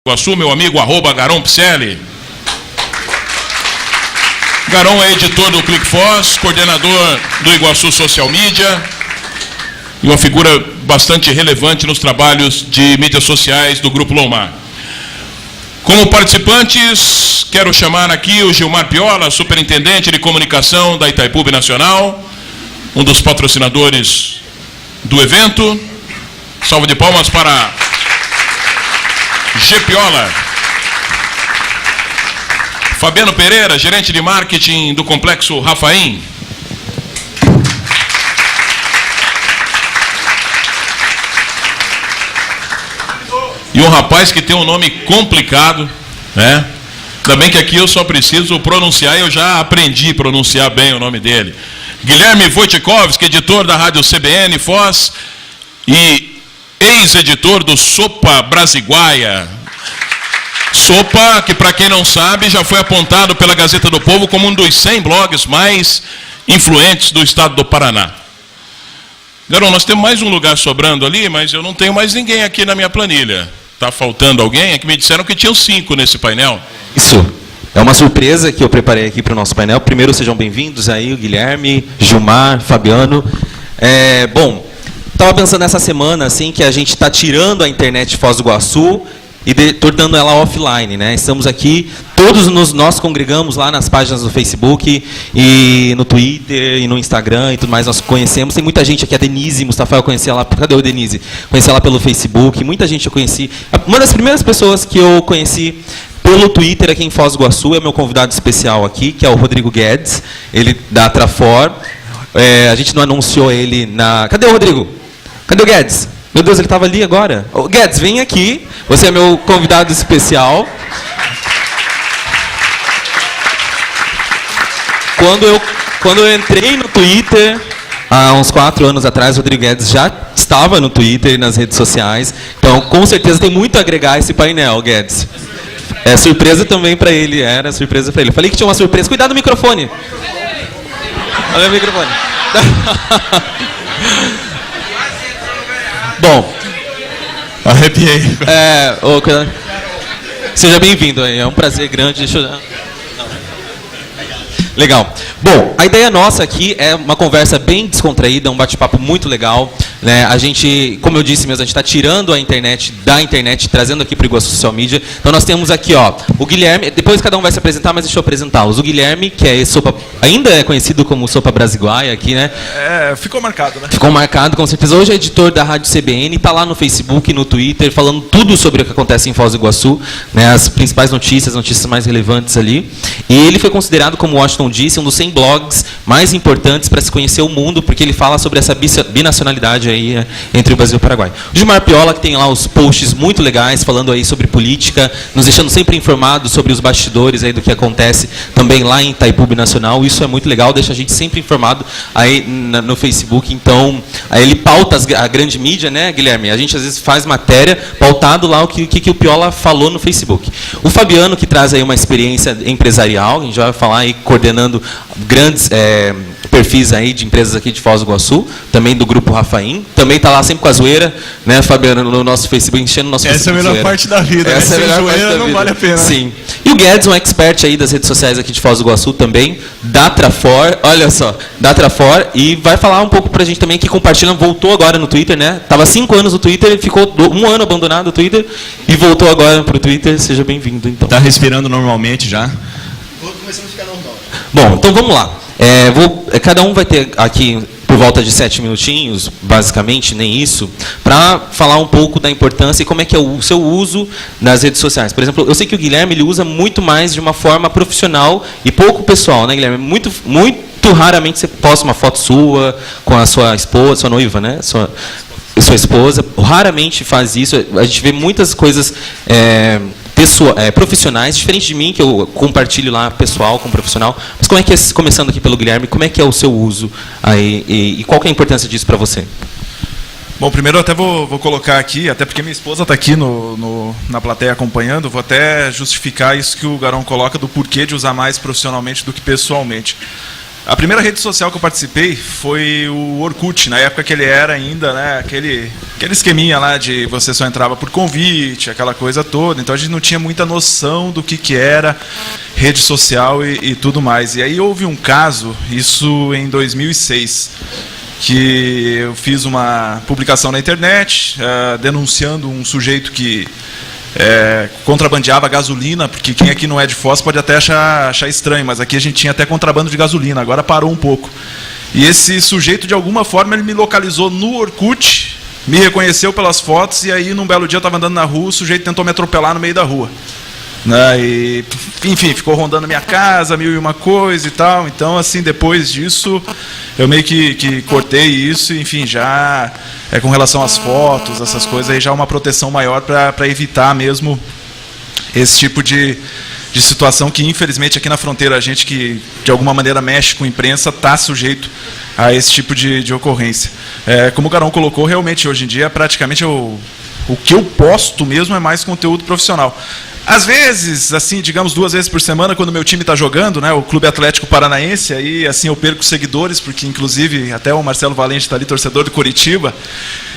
Iguaçu, meu amigo @Garon Picelli. Garon é editor do ClickFoz, coordenador do Iguaçu Social Media e uma figura bastante relevante nos trabalhos de mídias sociais do Grupo Lomar. Como participantes, quero chamar aqui o Gilmar Piola, superintendente de comunicação da Itaipu Binacional, um dos patrocinadores do evento. Salve de palmas para G. Piola. Fabiano Pereira, gerente de marketing do Complexo Rafaim. E um rapaz que tem um nome complicado, né? Ainda bem que aqui eu só preciso pronunciar, eu já aprendi a pronunciar bem o nome dele. Guilherme Wojciechowski, editor da Rádio CBN Foz e ex-editor do Sopa Brasiguaia. Sopa, que para quem não sabe, já foi apontado pela Gazeta do Povo como um dos 100 blogs mais influentes do estado do Paraná. Garon, nós temos mais um lugar sobrando ali, mas eu não tenho mais ninguém aqui na minha planilha. Está faltando alguém? É que me disseram que tinham 5 nesse painel. Isso. É uma surpresa que eu preparei aqui para o nosso painel. Primeiro, sejam bem-vindos aí, o Guilherme, Gilmar, Fabiano. Bom, estava pensando essa semana assim, que a gente está tirando a internet de Foz do Iguaçu e tornando ela offline, né? Estamos aqui, todos nós congregamos lá nas páginas do Facebook e no Twitter e no Instagram e tudo mais, nós conhecemos. Tem muita gente aqui, a Denise Mustafa, eu conheci ela, cadê o Denise? Conheci ela pelo Facebook, muita gente eu conheci. Uma das primeiras pessoas que eu conheci pelo Twitter aqui em Foz do Iguaçu é meu convidado especial aqui, que é o Rodrigo Guedes, ele da Trafor. A gente não anunciou ele na... Cadê o Rodrigo? Cadê o Guedes? Meu Deus, ele estava ali agora. Oh, Guedes, vem aqui. Você é meu convidado especial. Quando eu entrei no Twitter, há uns 4 anos atrás, o Rodrigo Guedes já estava no Twitter e nas redes sociais. Então, com certeza, tem muito a agregar esse painel, Guedes. É surpresa também para ele. Era surpresa para ele. Eu falei que tinha uma surpresa. Cuidado do microfone. Olha o microfone. Bom, arrepiei. Seja bem-vindo, é um prazer grande. Deixa eu... Legal. Bom, a ideia nossa aqui é uma conversa bem descontraída, um bate-papo muito legal, né? A gente, como eu disse mesmo, a gente está tirando a internet da internet, trazendo aqui para o Iguaçu Social Media. Então nós temos aqui, ó, o Guilherme, depois cada um vai se apresentar, mas deixa eu apresentá-los. O Guilherme, que é Sopa, ainda é conhecido como Sopa Brasiguaia aqui, né? Ficou marcado, né? Ficou marcado, com certeza. Hoje é editor da Rádio CBN, está lá no Facebook e no Twitter, falando tudo sobre o que acontece em Foz do Iguaçu, né? As principais notícias mais relevantes ali. E ele foi considerado, como o Washington disse, um dos 100 blogs mais importantes para se conhecer o mundo, porque ele fala sobre essa binacionalidade aí entre o Brasil e o Paraguai. O Gilmar Piola, que tem lá os posts muito legais, falando aí sobre política, nos deixando sempre informados sobre os bastidores aí do que acontece também lá em Itaipu Binacional. Isso é muito legal, deixa a gente sempre informado aí no Facebook. Então, aí ele pauta a grande mídia, né, Guilherme? A gente às vezes faz matéria pautado lá o que o Piola falou no Facebook. O Fabiano, que traz aí uma experiência empresarial, a gente vai falar aí coordenando grandes perfis aí de empresas aqui de Foz do Iguaçu, também do Grupo Rafaim, também está lá sempre com a zoeira, né, Fabiano, no nosso Facebook, enchendo o nosso Facebook. Essa é a melhor parte da vida, essa né? Sem zoeira não vale a pena. Sim. E o Guedes, um expert aí das redes sociais aqui de Foz do Iguaçu também, da Trafor, olha só, da Trafor, e vai falar um pouco pra gente também, que compartilha, voltou agora no Twitter, né, estava 5 anos no Twitter, ficou 1 ano abandonado o Twitter, e voltou agora pro Twitter. Seja bem-vindo, então. Tá respirando normalmente já? Começando a ficar normal. Bom, então vamos lá. Cada um vai ter aqui por volta de 7 minutinhos, basicamente, nem isso, para falar um pouco da importância e como é que é o seu uso das redes sociais. Por exemplo, eu sei que o Guilherme ele usa muito mais de uma forma profissional e pouco pessoal, né, Guilherme? Muito raramente você posta uma foto sua com a sua esposa, sua noiva, né? Sua esposa. Raramente faz isso. A gente vê muitas coisas profissionais, diferente de mim, que eu compartilho lá pessoal com profissional. Mas como é que é, começando aqui pelo Guilherme, como é que é o seu uso aí, e qual que é a importância disso para você? Bom, primeiro eu até vou colocar aqui, até porque minha esposa está aqui na plateia acompanhando, vou até justificar isso que o Garon coloca do porquê de usar mais profissionalmente do que pessoalmente. A primeira rede social que eu participei foi o Orkut, na época que ele era ainda, né, aquele esqueminha lá de você só entrava por convite, aquela coisa toda. Então a gente não tinha muita noção do que era rede social e tudo mais. E aí houve um caso, isso em 2006, que eu fiz uma publicação na internet denunciando um sujeito que contrabandeava gasolina, porque quem aqui não é de Foz pode até achar estranho, mas aqui a gente tinha até contrabando de gasolina, agora parou um pouco. E esse sujeito, de alguma forma, ele me localizou no Orkut, me reconheceu pelas fotos, e aí, num belo dia, eu estava andando na rua, o sujeito tentou me atropelar no meio da rua. Né? E, enfim, ficou rondando a minha casa, mil e uma coisa e tal. Então, assim, depois disso, eu meio que cortei isso, enfim, já com relação às fotos, essas coisas, aí já uma proteção maior para evitar mesmo esse tipo de situação que, infelizmente, aqui na fronteira, a gente que, de alguma maneira, mexe com a imprensa, está sujeito a esse tipo de ocorrência. Como o Garão colocou, realmente, hoje em dia, praticamente, o que eu posto mesmo é mais conteúdo profissional. Às vezes, assim, digamos 2 vezes por semana, quando meu time está jogando, né, o Clube Atlético Paranaense, aí assim eu perco seguidores, porque inclusive até o Marcelo Valente está ali, torcedor do Curitiba,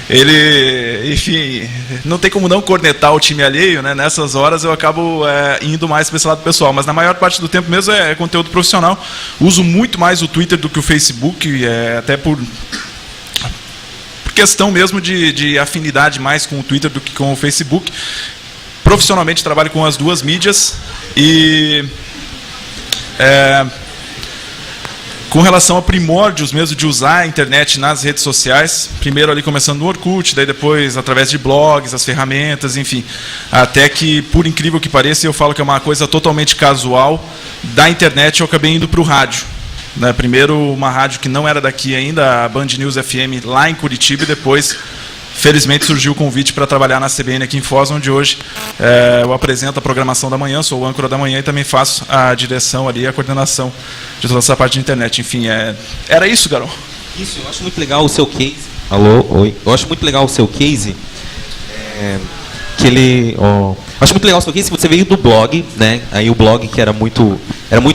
ele, enfim, não tem como não cornetar o time alheio, né? Nessas horas eu acabo indo mais para esse lado pessoal, mas na maior parte do tempo mesmo é conteúdo profissional. Uso muito mais o Twitter do que o Facebook, até por questão mesmo de afinidade mais com o Twitter do que com o Facebook. Profissionalmente trabalho com as duas mídias e com relação a primórdios mesmo de usar a internet nas redes sociais, primeiro ali começando no Orkut, daí depois através de blogs, as ferramentas, enfim, até que, por incrível que pareça, eu falo que é uma coisa totalmente casual, da internet eu acabei indo para o rádio. Né? Primeiro uma rádio que não era daqui ainda, a Band News FM lá em Curitiba, e depois felizmente surgiu o convite para trabalhar na CBN aqui em Foz, onde hoje eu apresento a programação da manhã, sou o âncora da manhã e também faço a direção ali, a coordenação de toda essa parte de internet. Enfim, era isso, Garão. Isso, eu acho muito legal o seu case. Alô, oi. Eu acho muito legal o seu case. Acho muito legal o seu case, você veio do blog, né? Aí o blog que era muito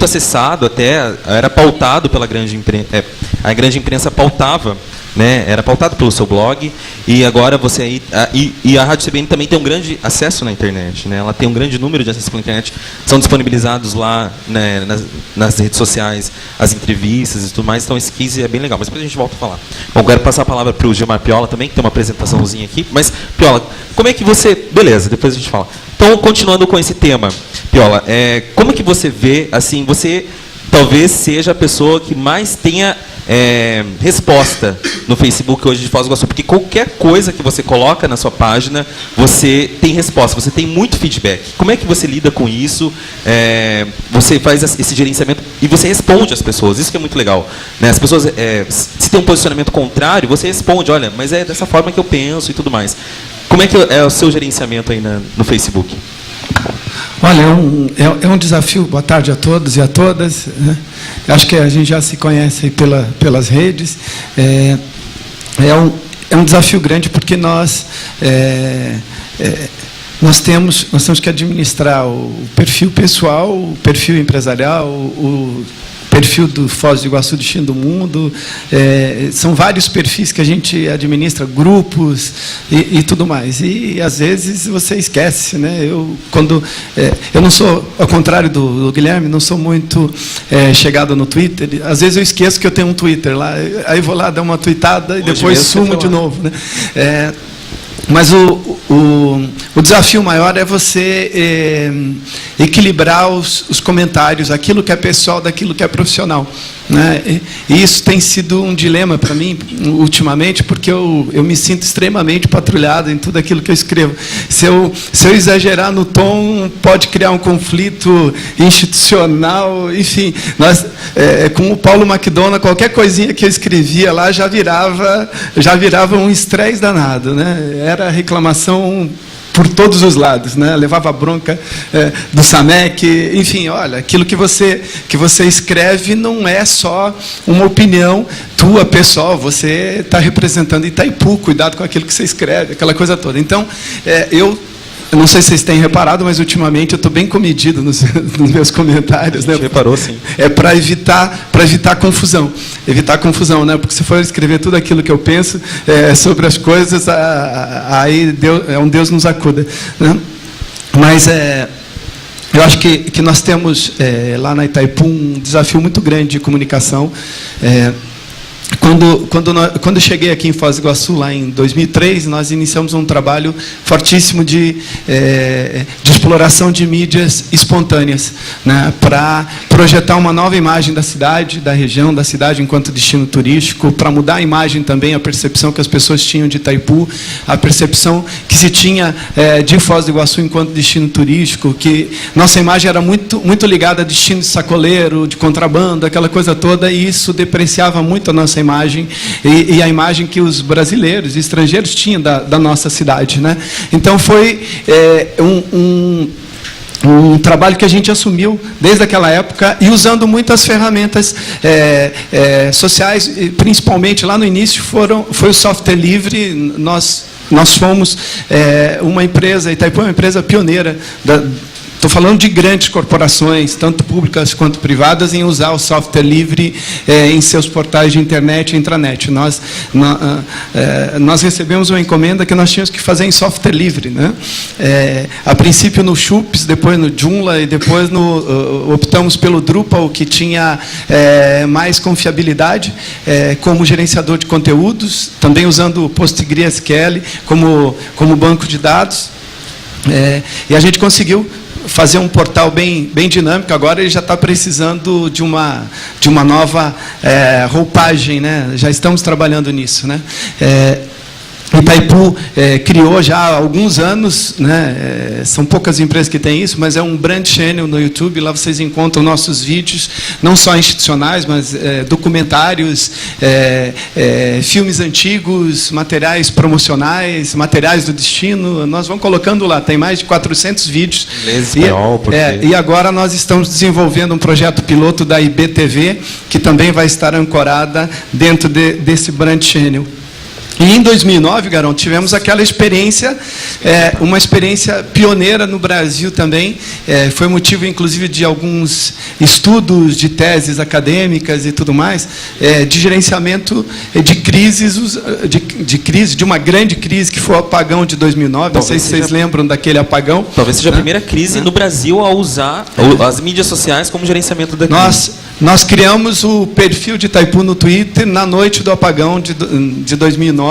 acessado, até era pautado pela grande imprensa, a grande imprensa pautava, né? Era pautado pelo seu blog, e agora você aí e a Rádio CBN também tem um grande acesso na internet, né? Ela tem um grande número de acessos pela internet, são disponibilizados lá, né, nas redes sociais as entrevistas e tudo mais, então esse case é bem legal, mas depois a gente volta a falar. Bom, quero passar a palavra para o Gilmar Piola também, que tem uma apresentaçãozinha aqui, mas Piola, como é que você... Beleza, depois a gente fala. Então, continuando com esse tema, Piola, como que você vê, assim, você talvez seja a pessoa que mais tenha resposta no Facebook hoje de Foz do Iguaçu, porque qualquer coisa que você coloca na sua página, você tem resposta, você tem muito feedback. Como é que você lida com isso? Você faz esse gerenciamento e você responde às pessoas, isso que é muito legal. Né? As pessoas, se tem um posicionamento contrário, você responde, olha, mas é dessa forma que eu penso e tudo mais. Como é que é o seu gerenciamento aí no Facebook? Olha, é um desafio. Boa tarde a todos e a todas. Né? Acho que a gente já se conhece aí pelas redes. É um desafio grande porque nós temos que administrar o perfil pessoal, o perfil empresarial, o perfil do Foz do Iguaçu, Destino do Mundo, são vários perfis que a gente administra, grupos e tudo mais. E, às vezes, você esquece. Né? Eu não sou, ao contrário do Guilherme, não sou muito chegado no Twitter. Às vezes eu esqueço que eu tenho um Twitter lá, aí vou lá dar uma tweetada e depois sumo de novo. Né? Mas o desafio maior é você equilibrar os comentários, aquilo que é pessoal daquilo que é profissional. Né? E isso tem sido um dilema para mim, ultimamente, porque eu me sinto extremamente patrulhado em tudo aquilo que eu escrevo. Se eu exagerar no tom, pode criar um conflito institucional, enfim. Com o Paulo McDonald, qualquer coisinha que eu escrevia lá já virava um estresse danado. Né? Era reclamação por todos os lados, né? Levava a bronca do SAMEC, enfim, olha, aquilo que você escreve não é só uma opinião tua, pessoal, você está representando Itaipu, cuidado com aquilo que você escreve, aquela coisa toda. Então, eu Eu não sei se vocês têm reparado, mas ultimamente eu estou bem comedido nos meus comentários. A gente reparou, sim. É para evitar confusão. Evitar confusão, né? Porque se for escrever tudo aquilo que eu penso sobre as coisas, aí Deus nos acuda. Né? Mas eu acho que nós temos lá na Itaipu um desafio muito grande de comunicação. Quando eu cheguei aqui em Foz do Iguaçu, lá em 2003, nós iniciamos um trabalho fortíssimo de exploração de mídias espontâneas, né, para projetar uma nova imagem da cidade, da região, da cidade enquanto destino turístico, para mudar a imagem também, a percepção que as pessoas tinham de Itaipu, a percepção que se tinha de Foz do Iguaçu enquanto destino turístico, que nossa imagem era muito, muito ligada a destino de sacoleiro, de contrabando, aquela coisa toda, e isso depreciava muito a nossa imagem e a imagem que os brasileiros e estrangeiros tinham da nossa cidade, né? Então foi um trabalho que a gente assumiu desde aquela época e usando muitas ferramentas sociais, principalmente lá no início foi o software livre. Nós fomos uma empresa, Itaipu é uma empresa pioneira estou falando de grandes corporações, tanto públicas quanto privadas, em usar o software livre em seus portais de internet e intranet. Nós recebemos uma encomenda que nós tínhamos que fazer em software livre, né? A princípio no Chups, depois no Joomla e depois optamos pelo Drupal, que tinha mais confiabilidade como gerenciador de conteúdos, também usando o PostgreSQL como banco de dados. E a gente conseguiu fazer um portal bem dinâmico. Agora ele já está precisando de uma nova roupagem, né? Já estamos trabalhando nisso, né? Itaipu criou já há alguns anos, né, são poucas empresas que têm isso, mas é um brand channel no YouTube. Lá vocês encontram nossos vídeos, não só institucionais, mas documentários, filmes antigos, materiais promocionais, materiais do destino. Nós vamos colocando lá, tem mais de 400 vídeos. E agora nós estamos desenvolvendo um projeto piloto da IBTV, que também vai estar ancorada dentro desse brand channel. E em 2009, Garão, tivemos aquela experiência, uma experiência pioneira no Brasil também. Foi motivo, inclusive, de alguns estudos de teses acadêmicas e tudo mais, de gerenciamento de crises, de uma grande crise que foi o apagão de 2009. Não sei se vocês lembram daquele apagão. Talvez seja a primeira crise no Brasil a usar as mídias sociais como gerenciamento da crise. Nós criamos o perfil de Itaipu no Twitter na noite do apagão de 2009,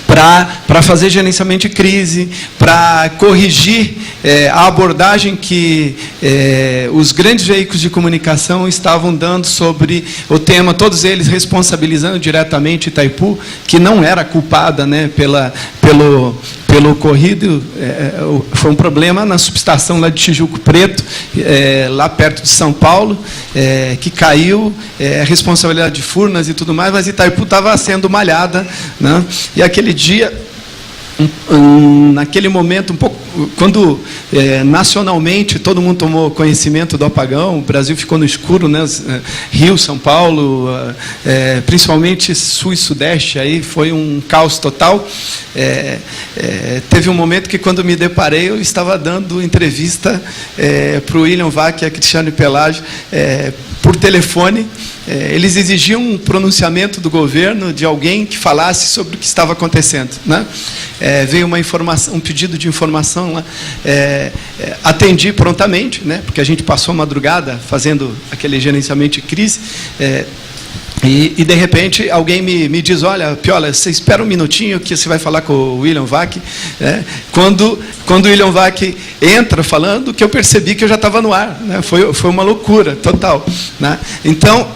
para fazer gerenciamento de crise, para corrigir a abordagem que os grandes veículos de comunicação estavam dando sobre o tema, todos eles responsabilizando diretamente Itaipu, que não era culpada, né, pelo ocorrido. Foi um problema na subestação lá de Tijuco Preto, lá perto de São Paulo, que caiu, responsabilidade de Furnas e tudo mais, mas Itaipu estava sendo malhada, né? E aquele dia, naquele momento, um pouco, quando nacionalmente todo mundo tomou conhecimento do apagão, o Brasil ficou no escuro, né? Rio, São Paulo, principalmente Sul e Sudeste, aí foi um caos total. Teve um momento que, quando me deparei, eu estava dando entrevista para o William Vac e a Cristiane Pelágio por telefone. Eles exigiam um pronunciamento do governo, de alguém que falasse sobre o que estava acontecendo, né? Veio um pedido de informação lá, atendi prontamente, né? Porque a gente passou a madrugada fazendo aquele gerenciamento de crise. E de repente, alguém me diz: olha, Piola, você espera um minutinho que você vai falar com o William Vac. Quando o William Vac entra falando, que eu percebi que eu já estava no ar, né? Foi uma loucura total, né? Então,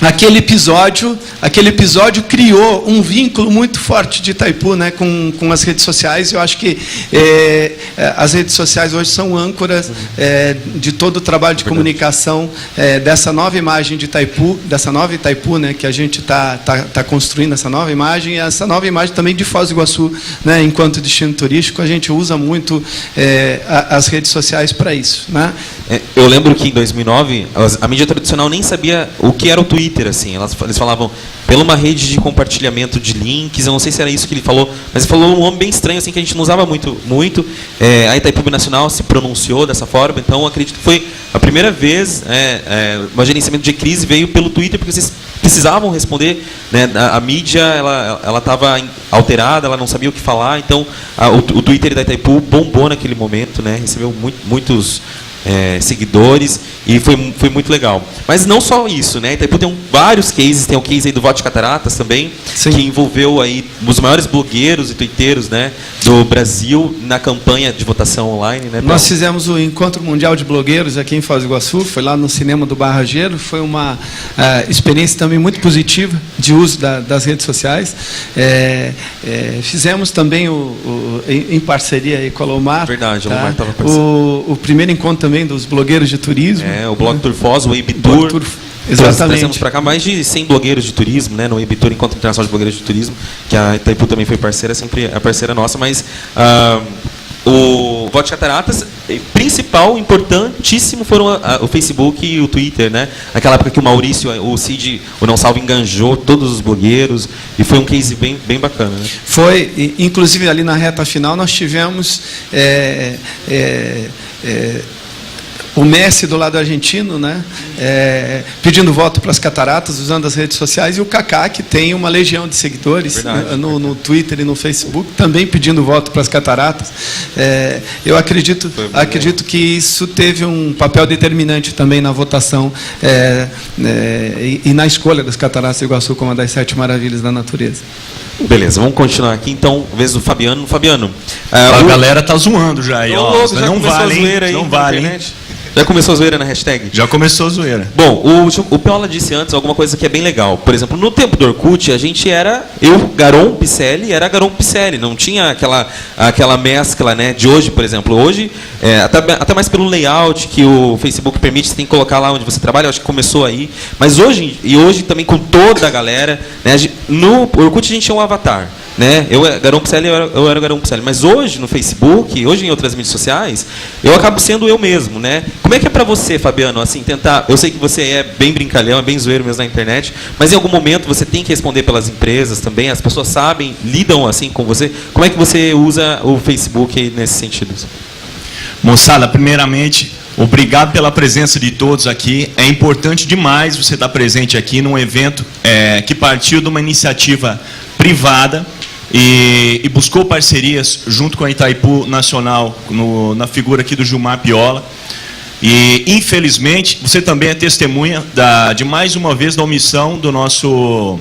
aquele episódio criou um vínculo muito forte de Itaipu, né, com as redes sociais. Eu acho que as redes sociais hoje são âncoras de todo o trabalho de comunicação dessa nova imagem de Itaipu, dessa nova Itaipu, né, que a gente está construindo, essa nova imagem, e essa nova imagem também de Foz do Iguaçu, né, enquanto destino turístico. A gente usa muito as redes sociais para isso, né? Eu lembro que em 2009 a mídia tradicional nem sabia o que era o Twitter, assim. Eles falavam pela uma rede de compartilhamento de links. Eu não sei se era isso que ele falou, mas ele falou um nome bem estranho, assim, que a gente não usava muito. A Itaipu Nacional se pronunciou dessa forma, então acredito que foi a primeira vez o gerenciamento de crise veio pelo Twitter, porque vocês precisavam responder, né? A mídia ela estava alterada, ela não sabia o que falar, então o Twitter da Itaipu bombou naquele momento, né? Recebeu muitos seguidores e foi muito legal. Mas não só isso, né? Itaipu tem vários cases, tem o case aí do Voto de Cataratas também, Sim. que envolveu aí os maiores blogueiros e twitteiros, né, do Brasil na campanha de votação online, né? Nós fizemos o Encontro Mundial de Blogueiros aqui em Foz do Iguaçu, foi lá no cinema do Barrageiro, foi uma experiência também muito positiva de uso das redes sociais. Fizemos também em parceria aí com a Lomar. Verdade, a tá? Lomar estava participando. O primeiro encontro também dos blogueiros de turismo. O Blog Tour Foz, o Web Tour. Exatamente. Trazemos para cá mais de 100 blogueiros de turismo, né, no Web Tour, Encontro Internacional de Blogueiros de Turismo, que a Itaipu também foi parceira, sempre a parceira nossa, mas o Voto de Cataratas, principal, importantíssimo foram o Facebook e o Twitter, né? Naquela época que o Maurício, o Cid, o Não Salvo, enganjou todos os blogueiros, e foi um case bem bacana, né? Foi, inclusive ali na reta final nós tivemos o Messi do lado argentino, né, pedindo voto para as cataratas, usando as redes sociais, e o Kaká, que tem uma legião de seguidores no Twitter e no Facebook, também pedindo voto para as cataratas. Eu acredito que isso teve um papel determinante também na votação e na escolha das cataratas do Iguaçu como uma das 7 maravilhas da natureza. Beleza, vamos continuar aqui, então, vez do Fabiano. Fabiano, a galera tá zoando já aí, ó. Já não vale, hein? Não vale, hein? Já começou a zoeira na hashtag? Já começou a zoeira. Bom, o Piola disse antes alguma coisa que é bem legal. Por exemplo, no tempo do Orkut, a gente Garon Picelli, era Garon Picelli. Não tinha aquela mescla, né, de hoje, por exemplo. Hoje, até mais pelo layout que o Facebook permite, você tem que colocar lá onde você trabalha, eu acho que começou aí. Mas hoje também com toda a galera, né, no Orkut a gente tinha um avatar. Né? Eu era Garão Picelli, mas hoje no Facebook, hoje em outras mídias sociais, eu acabo sendo eu mesmo, né? Como é que é pra você, Fabiano, assim, tentar, eu sei que você é bem brincalhão, é bem zoeiro mesmo na internet, mas em algum momento você tem que responder pelas empresas também, as pessoas sabem, lidam assim com você, como é que você usa o Facebook nesse sentido? Moçada, primeiramente, obrigado pela presença de todos aqui. É importante demais você estar presente aqui num evento que partiu de uma iniciativa privada e buscou parcerias junto com a Itaipu Nacional, na figura aqui do Gilmar Piola. E, infelizmente, você também é testemunha de mais uma vez da omissão do nosso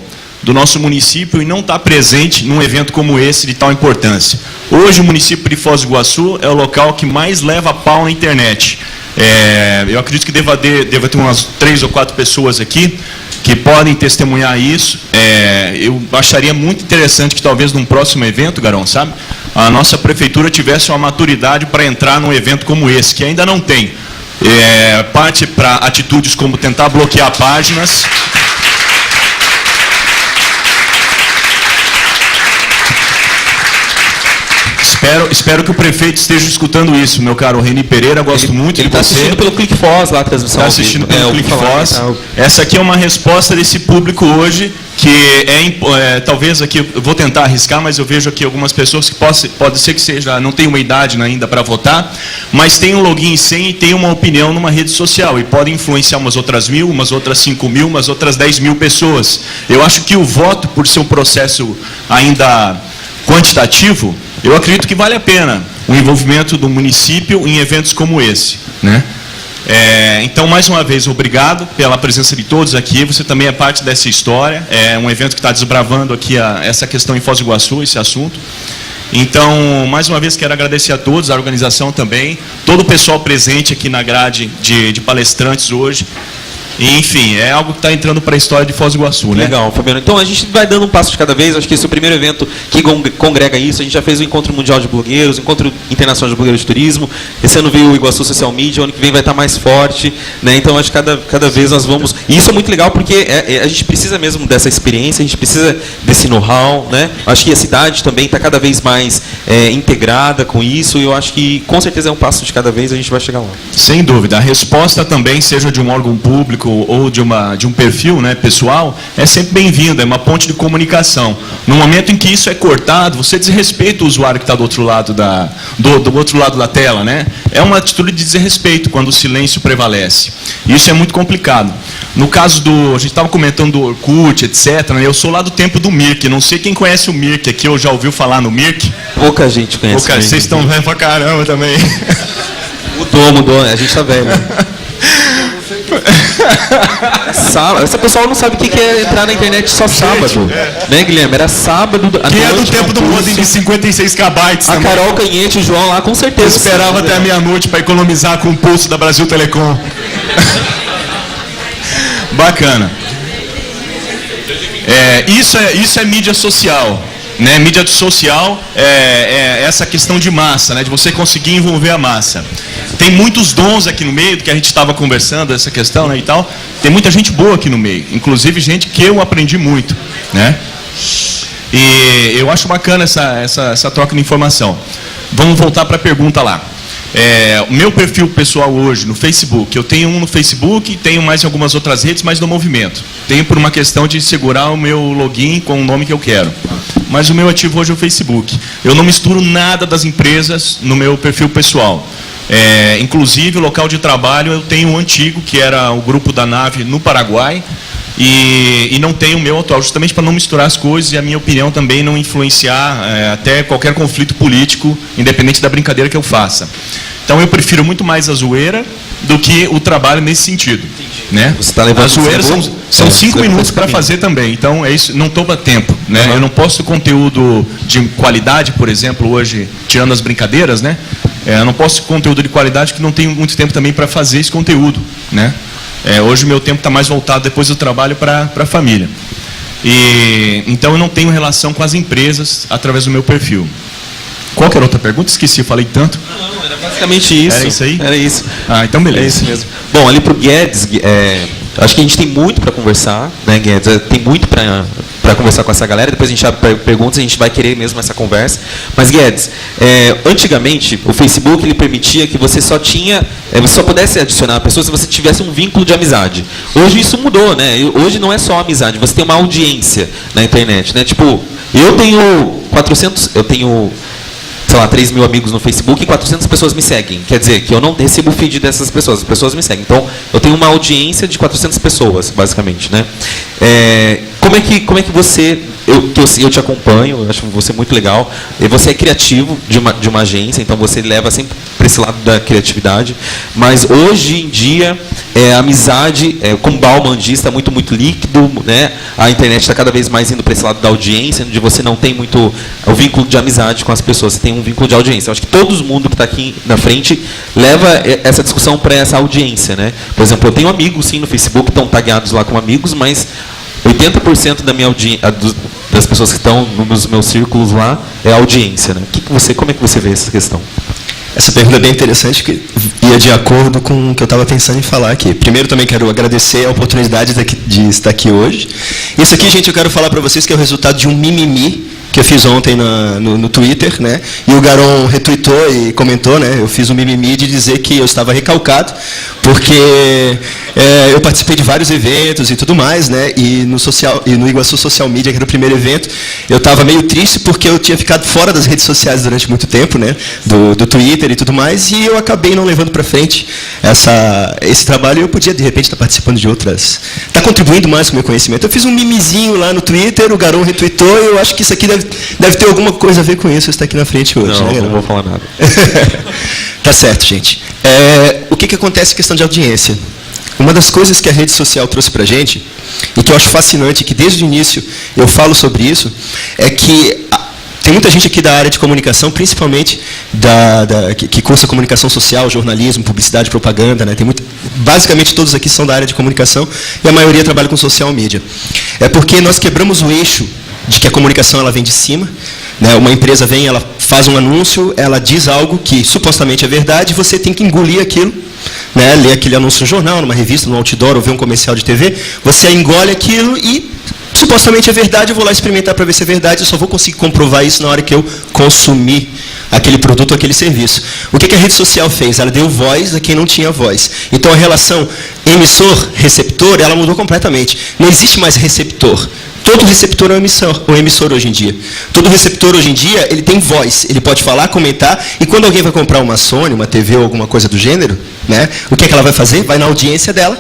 município e não está presente num evento como esse de tal importância. Hoje, o município de Foz do Iguaçu é o local que mais leva pau na internet. Eu acredito que deva ter umas 3 ou 4 pessoas aqui que podem testemunhar isso. Eu acharia muito interessante que talvez num próximo evento, Garão, sabe, a nossa prefeitura tivesse uma maturidade para entrar num evento como esse, que ainda não tem. Parte para atitudes como tentar bloquear páginas. Espero que o prefeito esteja escutando isso, meu caro Reni Pereira, gosto muito de você. Ele está assistindo pelo ClickFoz lá, a transmissão. Está assistindo pelo ClickFoz. Essa aqui é uma resposta desse público hoje, que talvez aqui, eu vou tentar arriscar, mas eu vejo aqui algumas pessoas que pode ser que não tenham uma idade ainda para votar, mas tem um login sem e tem uma opinião numa rede social, e podem influenciar umas outras 1.000, umas outras 5.000, umas outras 10.000 pessoas. Eu acho que o voto, por ser um processo ainda quantitativo, eu acredito que vale a pena o envolvimento do município em eventos como esse, né? Então, mais uma vez, obrigado pela presença de todos aqui. Você também é parte dessa história. É um evento que está desbravando aqui essa questão em Foz do Iguaçu, esse assunto. Então, mais uma vez, quero agradecer a todos, a organização também, todo o pessoal presente aqui na grade de palestrantes hoje. Enfim, é algo que está entrando para a história de Foz do Iguaçu, né? Legal, Fabiano. Então a gente vai dando um passo de cada vez. Acho que esse é o primeiro evento que congrega isso. A gente já fez o Encontro Mundial de Blogueiros, o Encontro Internacional de Blogueiros de Turismo. Esse ano veio o Iguaçu Social Media, ano que vem vai estar mais forte, né? Então acho que cada vez nós vamos... E isso é muito legal porque a gente precisa mesmo dessa experiência, a gente precisa desse know-how, né? Acho que a cidade também está cada vez mais integrada com isso, e eu acho que com certeza é um passo de cada vez, a gente vai chegar lá. Sem dúvida. A resposta também, seja de um órgão público, público ou de um perfil, né, pessoal, é sempre bem-vindo, é uma ponte de comunicação. No momento em que isso é cortado, você desrespeita o usuário que está do outro lado do outro lado da tela, né? É uma atitude de desrespeito quando o silêncio prevalece. Isso é muito complicado. No caso a gente estava comentando do Orkut, etc., né? Eu sou lá do tempo do Mirk, não sei quem conhece o Mirk aqui, ou já ouviu falar no Mirk? Pouca gente conhece. Vocês estão velho pra caramba também. Mudou, a gente tá velho. Essa pessoa não sabe o que é entrar na internet só sábado. Né, Guilherme? Era sábado. Quem é do tempo do modem de 56 KB? A Carol Canhete, o João lá, com certeza. Eu esperava até a meia-noite para economizar com o pulso da Brasil Telecom. Bacana. Isso é mídia social. Né? Mídia social é essa questão de massa, né? De você conseguir envolver a massa. Tem muitos dons aqui no meio, do que a gente estava conversando, essa questão, né, e tal. Tem muita gente boa aqui no meio, inclusive gente que eu aprendi muito, né? E eu acho bacana essa troca de informação. Vamos voltar para a pergunta lá. O meu perfil pessoal hoje no Facebook, eu tenho um no Facebook, tenho mais em algumas outras redes, mas no movimento. Tenho por uma questão de segurar o meu login com o nome que eu quero. Mas o meu ativo hoje é o Facebook. Eu não misturo nada das empresas no meu perfil pessoal. Inclusive, o local de trabalho eu tenho um antigo, que era o grupo da Nave no Paraguai, e não tenho o meu atual, justamente para não misturar as coisas e a minha opinião também não influenciar até qualquer conflito político, independente da brincadeira que eu faça. Então eu prefiro muito mais a zoeira do que o trabalho nesse sentido. Né? Você tá levando a zoeira são 5 minutos para fazer também, então é isso, não toma tempo. Né? Eu não posto conteúdo de qualidade, por exemplo, hoje, tirando as brincadeiras, né? Eu não posto conteúdo de qualidade que não tenho muito tempo também para fazer esse conteúdo. Né? Hoje o meu tempo está mais voltado depois do trabalho para a família. Então eu não tenho relação com as empresas através do meu perfil. Qual que era a outra pergunta? Esqueci, falei tanto. Não, era basicamente isso. Era isso aí? Era isso. Ah, então beleza. É isso mesmo. Bom, ali pro Guedes, acho que a gente tem muito para conversar, né, Guedes? Tem muito para conversar com essa galera. Depois a gente abre perguntas, a gente vai querer mesmo essa conversa. Mas, Guedes, antigamente o Facebook ele permitia que você só pudesse adicionar a pessoa se você tivesse um vínculo de amizade. Hoje isso mudou, né? Hoje não é só amizade, você tem uma audiência na internet, né? Tipo, eu tenho 3 mil amigos no Facebook e 400 pessoas me seguem. Quer dizer, que eu não recebo o feed dessas pessoas, as pessoas me seguem. Então, eu tenho uma audiência de 400 pessoas, basicamente, né? Como é que você... Eu te acompanho, eu acho você muito legal. E você é criativo de uma agência, então você leva sempre para esse lado da criatividade. Mas hoje em dia, a amizade, como Bauman diz, está muito, muito líquido, né? A internet está cada vez mais indo para esse lado da audiência, onde você não tem muito o vínculo de amizade com as pessoas, você tem um vínculo de audiência. Eu acho que todo mundo que está aqui na frente leva essa discussão para essa audiência, né? Por exemplo, eu tenho amigos, sim, no Facebook, estão tagueados lá como amigos, mas 80% da minha das pessoas que estão nos meus círculos lá é a audiência, né? Como é que você vê essa questão? Essa pergunta é bem interessante, que ia de acordo com o que eu estava pensando em falar aqui. Primeiro, também quero agradecer a oportunidade de estar aqui hoje. Isso aqui, gente, eu quero falar para vocês que é o resultado de um mimimi que eu fiz ontem no Twitter, né? E o Garon retweetou e comentou, né? Eu fiz um mimimi de dizer que eu estava recalcado, porque eu participei de vários eventos e tudo mais, né? E no Iguaçu Social Media, que era o primeiro evento, eu estava meio triste porque eu tinha ficado fora das redes sociais durante muito tempo, né? Do Twitter e tudo mais, e eu acabei não levando para frente esse trabalho, e eu podia, de repente, estar participando de outras... Estar contribuindo mais com o meu conhecimento. Eu fiz um mimizinho lá no Twitter, o Garon retweetou, e eu acho que isso aqui deve ter alguma coisa a ver com isso, estar aqui na frente hoje. Não, né, não vou falar nada. Tá certo, gente. O que acontece em questão de audiência? Uma das coisas que a rede social trouxe para a gente, e que eu acho fascinante, que desde o início eu falo sobre isso, é que tem muita gente aqui da área de comunicação, principalmente que cursa comunicação social, jornalismo, publicidade, propaganda, né? Basicamente todos aqui são da área de comunicação e a maioria trabalha com social media. É porque nós quebramos o eixo de que a comunicação ela vem de cima, né? Uma empresa vem, ela faz um anúncio, ela diz algo que supostamente é verdade, você tem que engolir aquilo, né? Ler aquele anúncio no jornal, numa revista, no outdoor, ou ver um comercial de TV, você engole aquilo e supostamente é verdade, eu vou lá experimentar para ver se é verdade, eu só vou conseguir comprovar isso na hora que eu consumir aquele produto ou aquele serviço. O que a rede social fez? Ela deu voz a quem não tinha voz. Então a relação emissor-receptor receptor, ela mudou completamente. Não existe mais receptor. Todo receptor é um emissor hoje em dia. Todo receptor hoje em dia, ele tem voz. Ele pode falar, comentar, e quando alguém vai comprar uma Sony, uma TV ou alguma coisa do gênero, né, o que é que ela vai fazer? Vai na audiência dela,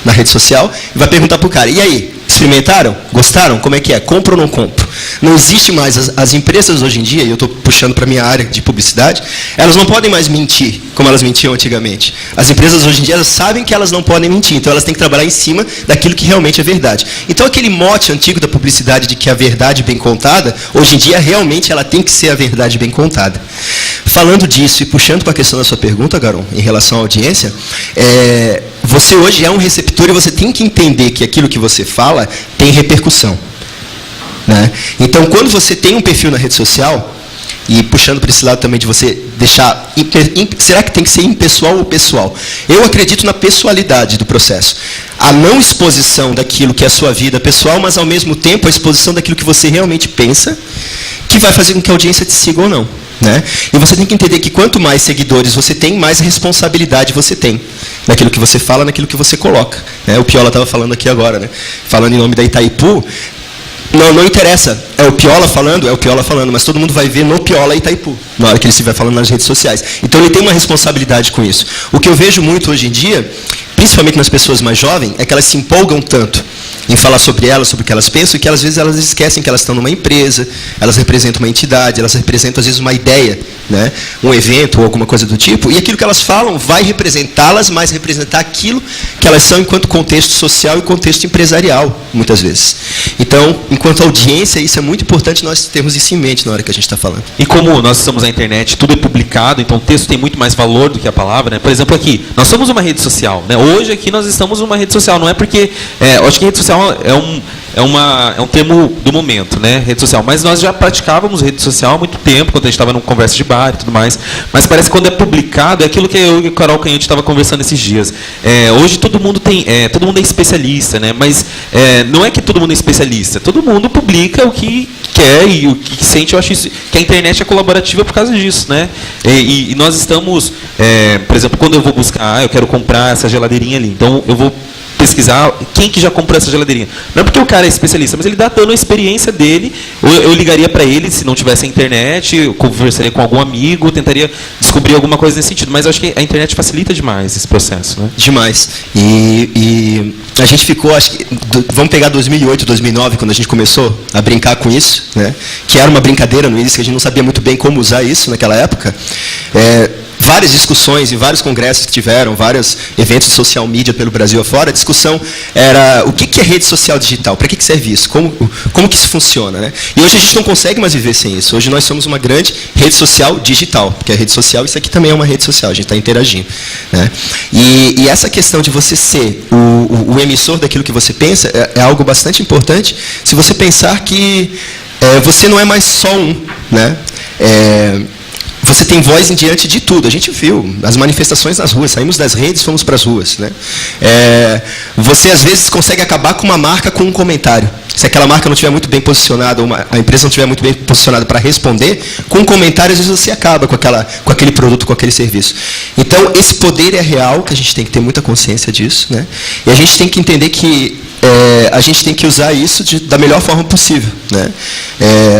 na rede social, e vai perguntar para o cara, e aí, experimentaram? Gostaram? Como é que é? Compro ou não compro? Não existe mais, as empresas hoje em dia, e eu estou puxando para a minha área de publicidade, elas não podem mais mentir, como elas mentiam antigamente. As empresas hoje em dia, elas sabem que elas não podem mentir, então elas têm que trabalhar em cima daquilo que realmente é verdade. Então aquele mote antigo da publicidade de que a verdade bem contada, hoje em dia realmente ela tem que ser a verdade bem contada. Falando disso e puxando para a questão da sua pergunta, Garon, em relação à audiência, você hoje é um receptor e você tem que entender que aquilo que você fala tem repercussão. Né? Então, quando você tem um perfil na rede social, e puxando para esse lado também de você deixar... será que tem que ser impessoal ou pessoal? Eu acredito na pessoalidade do processo. A não exposição daquilo que é a sua vida pessoal, mas ao mesmo tempo a exposição daquilo que você realmente pensa, que vai fazer com que a audiência te siga ou não. Né? E você tem que entender que quanto mais seguidores você tem, mais responsabilidade você tem naquilo que você fala, naquilo que você coloca. Né? O Piola estava falando aqui agora, né? Falando em nome da Itaipu. Não interessa, é o Piola falando, mas todo mundo vai ver no Piola Itaipu, na hora que ele estiver falando nas redes sociais. Então ele tem uma responsabilidade com isso. O que eu vejo muito hoje em dia, principalmente nas pessoas mais jovens, é que elas se empolgam tanto em falar sobre elas, sobre o que elas pensam, que às vezes elas esquecem que elas estão numa empresa, elas representam uma entidade, elas representam às vezes uma ideia, né? Um evento ou alguma coisa do tipo, e aquilo que elas falam vai representá-las, mas representar aquilo que elas são enquanto contexto social e contexto empresarial, muitas vezes. Então, enquanto audiência, isso é muito importante nós termos isso em mente na hora que a gente está falando. E como nós estamos na internet, tudo é publicado, então o texto tem muito mais valor do que a palavra, né? Por exemplo, aqui, nós somos uma rede social, né? Hoje aqui nós estamos numa rede social, não é porque... eu acho que rede social é um termo do momento, né? Rede social. Mas nós já praticávamos rede social há muito tempo, quando a gente estava numa conversa de bar e tudo mais. Mas parece que quando é publicado, é aquilo que eu e o Carol Canhote estava conversando esses dias. Hoje todo mundo é especialista, né? Mas não é que todo mundo é especialista. Todo mundo publica o que quer e o que sente. Eu acho isso, que a internet é colaborativa por causa disso, né? E nós estamos, por exemplo, quando eu vou buscar, eu quero comprar essa geladeirinha ali. Então eu vou pesquisar quem que já comprou essa geladeirinha. Não é porque o cara é especialista, mas ele está dando a experiência dele. Eu ligaria para ele, se não tivesse a internet, eu conversaria com algum amigo, tentaria descobrir alguma coisa nesse sentido. Mas eu acho que a internet facilita demais esse processo. Né? Demais. E a gente ficou, acho que, vamos pegar 2008, 2009, quando a gente começou a brincar com isso, né? Que era uma brincadeira no início, que a gente não sabia muito bem como usar isso naquela época. Várias discussões e vários congressos que tiveram, vários eventos de social media pelo Brasil afora, a discussão era o que é rede social digital, para que serve isso, como que isso funciona. Né? E hoje a gente não consegue mais viver sem isso. Hoje nós somos uma grande rede social digital, porque a rede social, isso aqui também é uma rede social, a gente está interagindo. Né? E essa questão de você ser o emissor daquilo que você pensa é algo bastante importante, se você pensar que você não é mais só um. Né? Você tem voz em diante de tudo. A gente viu as manifestações nas ruas, saímos das redes, fomos para as ruas. Né? Você, às vezes, consegue acabar com uma marca com um comentário. Se aquela marca não estiver muito bem posicionada, ou a empresa não estiver muito bem posicionada para responder, com um comentário, às vezes, você acaba com aquele produto, com aquele serviço. Então, esse poder é real, que a gente tem que ter muita consciência disso. Né? E a gente tem que entender que a gente tem que usar isso da melhor forma possível. Né?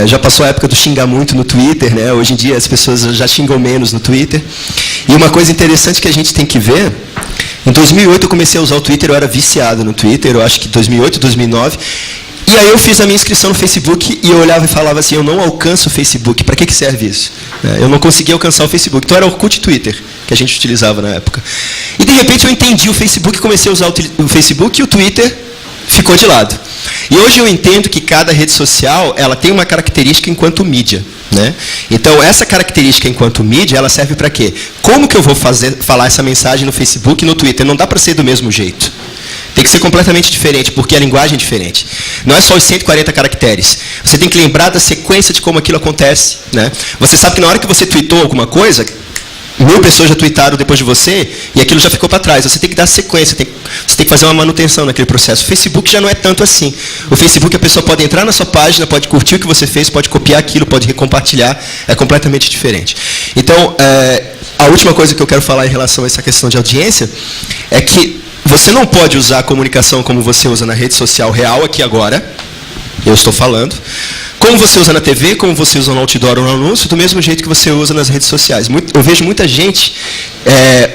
Já passou a época do xingar muito no Twitter, né? Hoje em dia as pessoas já xingam menos no Twitter. E uma coisa interessante que a gente tem que ver, em 2008 eu comecei a usar o Twitter, eu era viciado no Twitter, eu acho que 2008, 2009, e aí eu fiz a minha inscrição no Facebook e eu olhava e falava assim, eu não alcanço o Facebook, para que serve isso? Eu não conseguia alcançar o Facebook, então era Orkut e Twitter que a gente utilizava na época. E de repente eu entendi o Facebook, comecei a usar o Facebook e o Twitter ficou de lado. E hoje eu entendo que cada rede social ela tem uma característica enquanto mídia. Né? Então, essa característica enquanto mídia, ela serve para quê? Como que eu vou falar essa mensagem no Facebook e no Twitter? Não dá para ser do mesmo jeito. Tem que ser completamente diferente, porque a linguagem é diferente. Não é só os 140 caracteres. Você tem que lembrar da sequência de como aquilo acontece. Né? Você sabe que na hora que você tweetou alguma coisa, 1000 pessoas já tweetaram depois de você e aquilo já ficou para trás. Você tem que dar sequência, você tem que fazer uma manutenção naquele processo. O Facebook já não é tanto assim. O Facebook, a pessoa pode entrar na sua página, pode curtir o que você fez, pode copiar aquilo, pode recompartilhar. É completamente diferente. Então, a última coisa que eu quero falar em relação a essa questão de audiência é que você não pode usar a comunicação como você usa na rede social real aqui agora, eu estou falando, como você usa na TV, como você usa no outdoor ou no anúncio, do mesmo jeito que você usa nas redes sociais. Eu vejo muita gente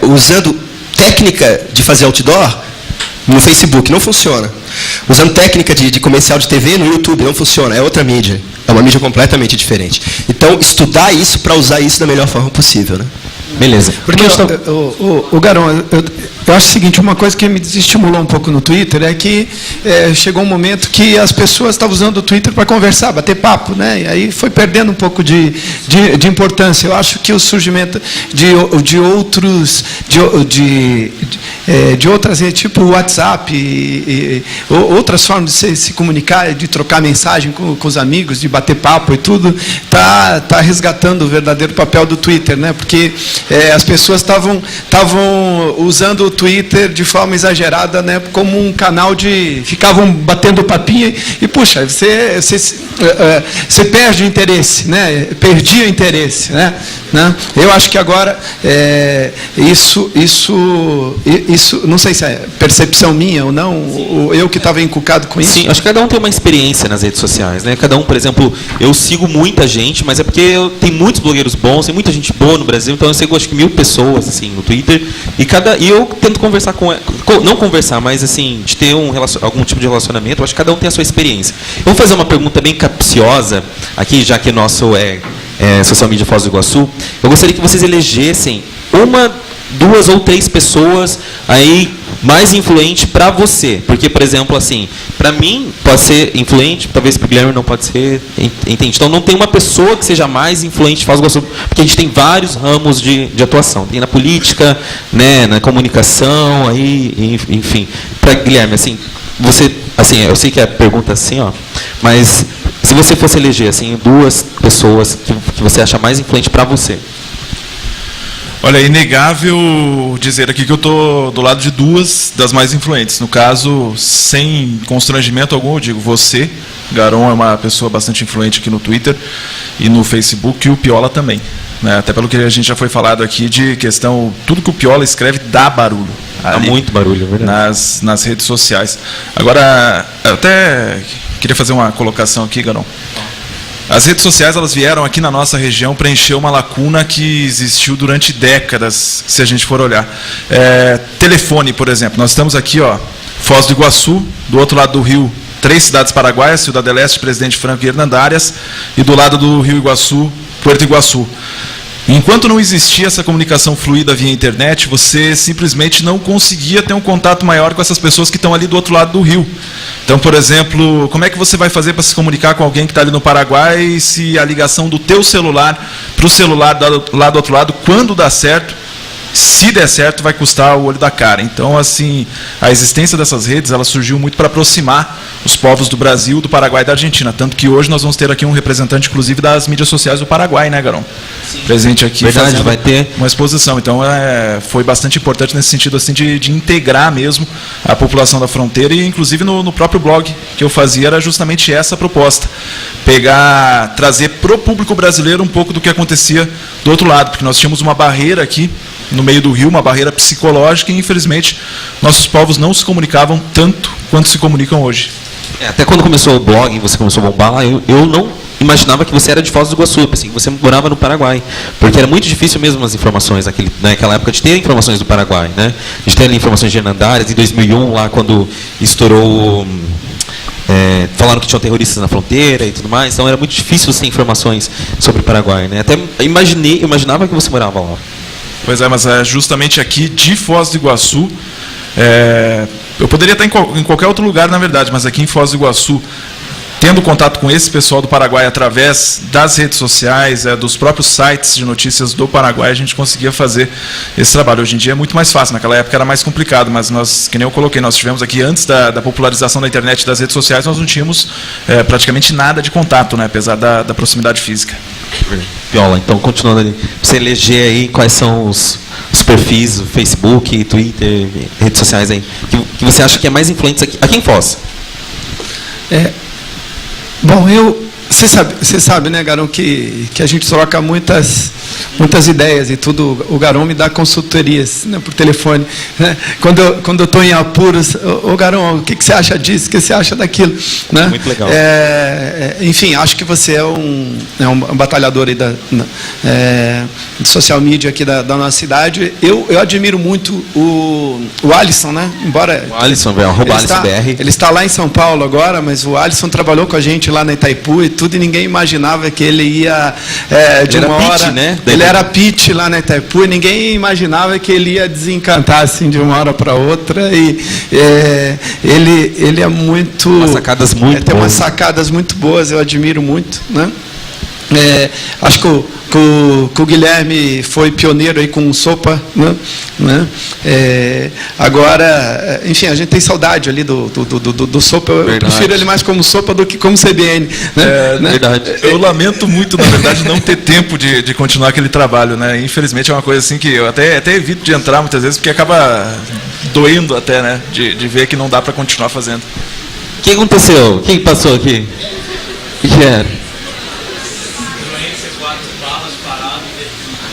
usando técnica de fazer outdoor no Facebook, não funciona. Usando técnica de comercial de TV no YouTube, não funciona, é outra mídia. É uma mídia completamente diferente. Então, estudar isso para usar isso da melhor forma possível, né? Beleza. Porque, o Garão, eu acho o seguinte, uma coisa que me desestimulou um pouco no Twitter é que chegou um momento que as pessoas estavam usando o Twitter para conversar, bater papo, né? E aí foi perdendo um pouco de importância. Eu acho que o surgimento de outras redes, tipo o WhatsApp, outras formas de se comunicar, de trocar mensagem com os amigos, de bater papo e tudo, tá resgatando o verdadeiro papel do Twitter, né? Porque as pessoas estavam usando o Twitter de forma exagerada, né, como um canal ficavam batendo papinho e puxa, você perde o interesse, né? Perdia o interesse, né? Eu acho que agora isso não sei se é percepção minha ou não, ou eu que estava encucado com isso. Sim, acho que cada um tem uma experiência nas redes sociais, né? Cada um, por exemplo, eu sigo muita gente, mas é porque tem muitos blogueiros bons, tem muita gente boa no Brasil, então eu sigo acho que 1000 pessoas assim no Twitter e eu tento conversar não conversar, mas assim, de ter algum tipo de relacionamento. Eu acho que cada um tem a sua experiência. Eu vou fazer uma pergunta bem capciosa aqui, já que nosso Social Media Foz do Iguaçu. Eu gostaria que vocês elegessem 1, 2 ou 3 pessoas aí mais influente para você, porque, por exemplo, assim, para mim pode ser influente, talvez para o Guilherme não pode ser, entende? Então não tem uma pessoa que seja mais influente de Foz do Iguaçu, porque a gente tem vários ramos de atuação, tem na política, né, na comunicação, aí, enfim. Para Guilherme, assim, eu sei que é a pergunta assim, ó, mas se você fosse eleger assim 2 pessoas que você acha mais influente para você. Olha, é inegável dizer aqui que eu estou do lado de 2 das mais influentes. No caso, sem constrangimento algum, eu digo você, Garon é uma pessoa bastante influente aqui no Twitter e no Facebook, e o Piola também. Né? Até pelo que a gente já foi falado aqui de questão, tudo que o Piola escreve dá barulho. Dá muito barulho, é verdade. Nas redes sociais. Agora, eu até queria fazer uma colocação aqui, Garon. As redes sociais, elas vieram aqui na nossa região preencher uma lacuna que existiu durante décadas, se a gente for olhar. Telefone, por exemplo. Nós estamos aqui, ó, Foz do Iguaçu, do outro lado do rio, 3 cidades paraguaias, Ciudad del Este, Presidente Franco e Hernandarias, e do lado do rio Iguaçu, Puerto Iguaçu. Enquanto não existia essa comunicação fluida via internet, você simplesmente não conseguia ter um contato maior com essas pessoas que estão ali do outro lado do rio. Então, por exemplo, como é que você vai fazer para se comunicar com alguém que está ali no Paraguai se a ligação do teu celular para o celular lá do outro lado, quando dá certo, se der certo, vai custar o olho da cara. Então, assim, a existência dessas redes, ela surgiu muito para aproximar os povos do Brasil, do Paraguai e da Argentina. Tanto que hoje nós vamos ter aqui um representante, inclusive, das mídias sociais do Paraguai, né, Garon? Sim. Presente aqui. Verdade, vai ter uma exposição. Então, foi bastante importante nesse sentido, assim, de integrar mesmo a população da fronteira. E, inclusive, no próprio blog que eu fazia, era justamente essa a proposta. Trazer pro público brasileiro um pouco do que acontecia do outro lado. Porque nós tínhamos uma barreira aqui, no meio do rio, uma barreira psicológica, e infelizmente nossos povos não se comunicavam tanto quanto se comunicam hoje. Até quando começou o blog, você começou a bombar lá, eu não imaginava que você era de Foz do Iguaçu, assim, que você morava no Paraguai, porque era muito difícil mesmo as informações naquela época de ter informações do Paraguai, né? De ter informações de Hernandarias, em 2001, lá quando estourou... falaram que tinham terroristas na fronteira e tudo mais, então era muito difícil você ter informações sobre o Paraguai, né? Até imaginava que você morava lá. Pois é, mas justamente aqui de Foz do Iguaçu, eu poderia estar em qualquer outro lugar, na verdade, mas aqui em Foz do Iguaçu, tendo contato com esse pessoal do Paraguai através das redes sociais, dos próprios sites de notícias do Paraguai, a gente conseguia fazer esse trabalho. Hoje em dia é muito mais fácil, naquela época era mais complicado, mas nós, que nem eu coloquei, nós tivemos aqui, antes da popularização da internet e das redes sociais, nós não tínhamos praticamente nada de contato, né, apesar da proximidade física. Piola, então, continuando ali, você eleger aí quais são os perfis, o Facebook, Twitter, redes sociais aí, que você acha que é mais influentes aqui em Foz? Bom, você sabe, né, Garão, que a gente troca muitas muitas ideias e tudo. O Garon me dá consultorias, né, por telefone. Né? Quando eu estou em apuros, ô Garon, o que você acha disso? O que você acha daquilo? Né? Muito legal. Enfim, acho que você é um batalhador aí de social media aqui da nossa cidade. Eu admiro muito o Alisson, né? Embora O Alisson, @AlissonBR. ele está lá em São Paulo agora, mas o Alisson trabalhou com a gente lá na Itaipu e tudo, e ninguém imaginava que ele ia de uma hora. Né? Ele era pitch lá na Itaipu e ninguém imaginava que ele ia desencantar assim de uma hora para outra. E ele é muito. Umas sacadas muito tem umas boas. sacadas muito boas, eu admiro muito, né? Acho que o Guilherme foi pioneiro aí com o Sopa, né? Agora, enfim, a gente tem saudade ali do Sopa. Eu prefiro ele mais como Sopa do que como CBN. Né? Verdade. Eu lamento muito, na verdade, não ter tempo de continuar aquele trabalho, né? Infelizmente é uma coisa assim que eu até evito de entrar muitas vezes, porque acaba doendo até, né? De ver que não dá para continuar fazendo. O que aconteceu? Quem passou aqui? O que era?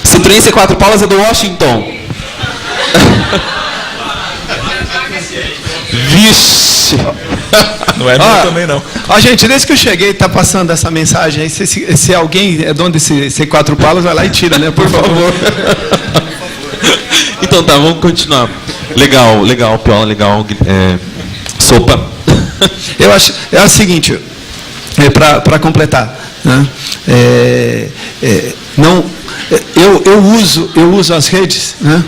Citroën C4 Palas é do Washington. Vixe! Não é meu também, não. Ó, gente, desde que eu cheguei, está passando essa mensagem aí. Se alguém é dono desse C4 Palas, vai lá e tira, né? Por favor. Então tá, vamos continuar. Legal, Piola, legal. Sopa. Eu acho, é o seguinte, para completar, né? Eu uso as redes, né?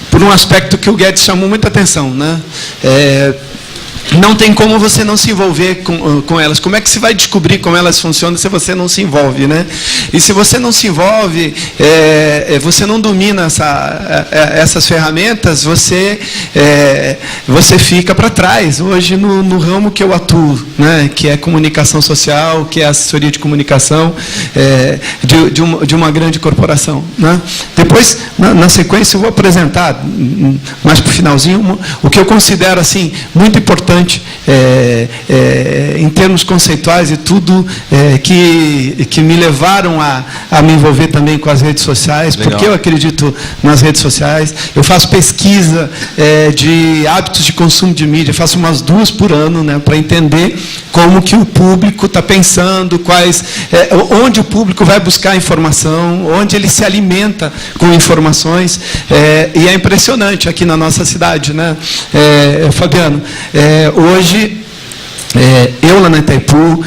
Por um aspecto que o Guedes chamou muita atenção, né? Não tem como você não se envolver com elas. Como é que você vai descobrir como elas funcionam se você não se envolve, né? E se você não se envolve, você não domina essas ferramentas, você fica para trás. Hoje, no ramo que eu atuo, né, que é comunicação social, que é assessoria de comunicação de uma grande corporação, né? Depois, na sequência, eu vou apresentar, mais para o finalzinho, o que eu considero assim, muito importante em termos conceituais e tudo que me levaram a me envolver também com as redes sociais. Legal. Porque eu acredito nas redes sociais. Eu faço pesquisa de hábitos de consumo de mídia, faço umas 2 por ano, né, para entender como que o público está pensando, onde o público vai buscar informação, onde ele se alimenta com informações, e é impressionante aqui na nossa cidade, né, Fabiano? Hoje, eu lá na Itaipu,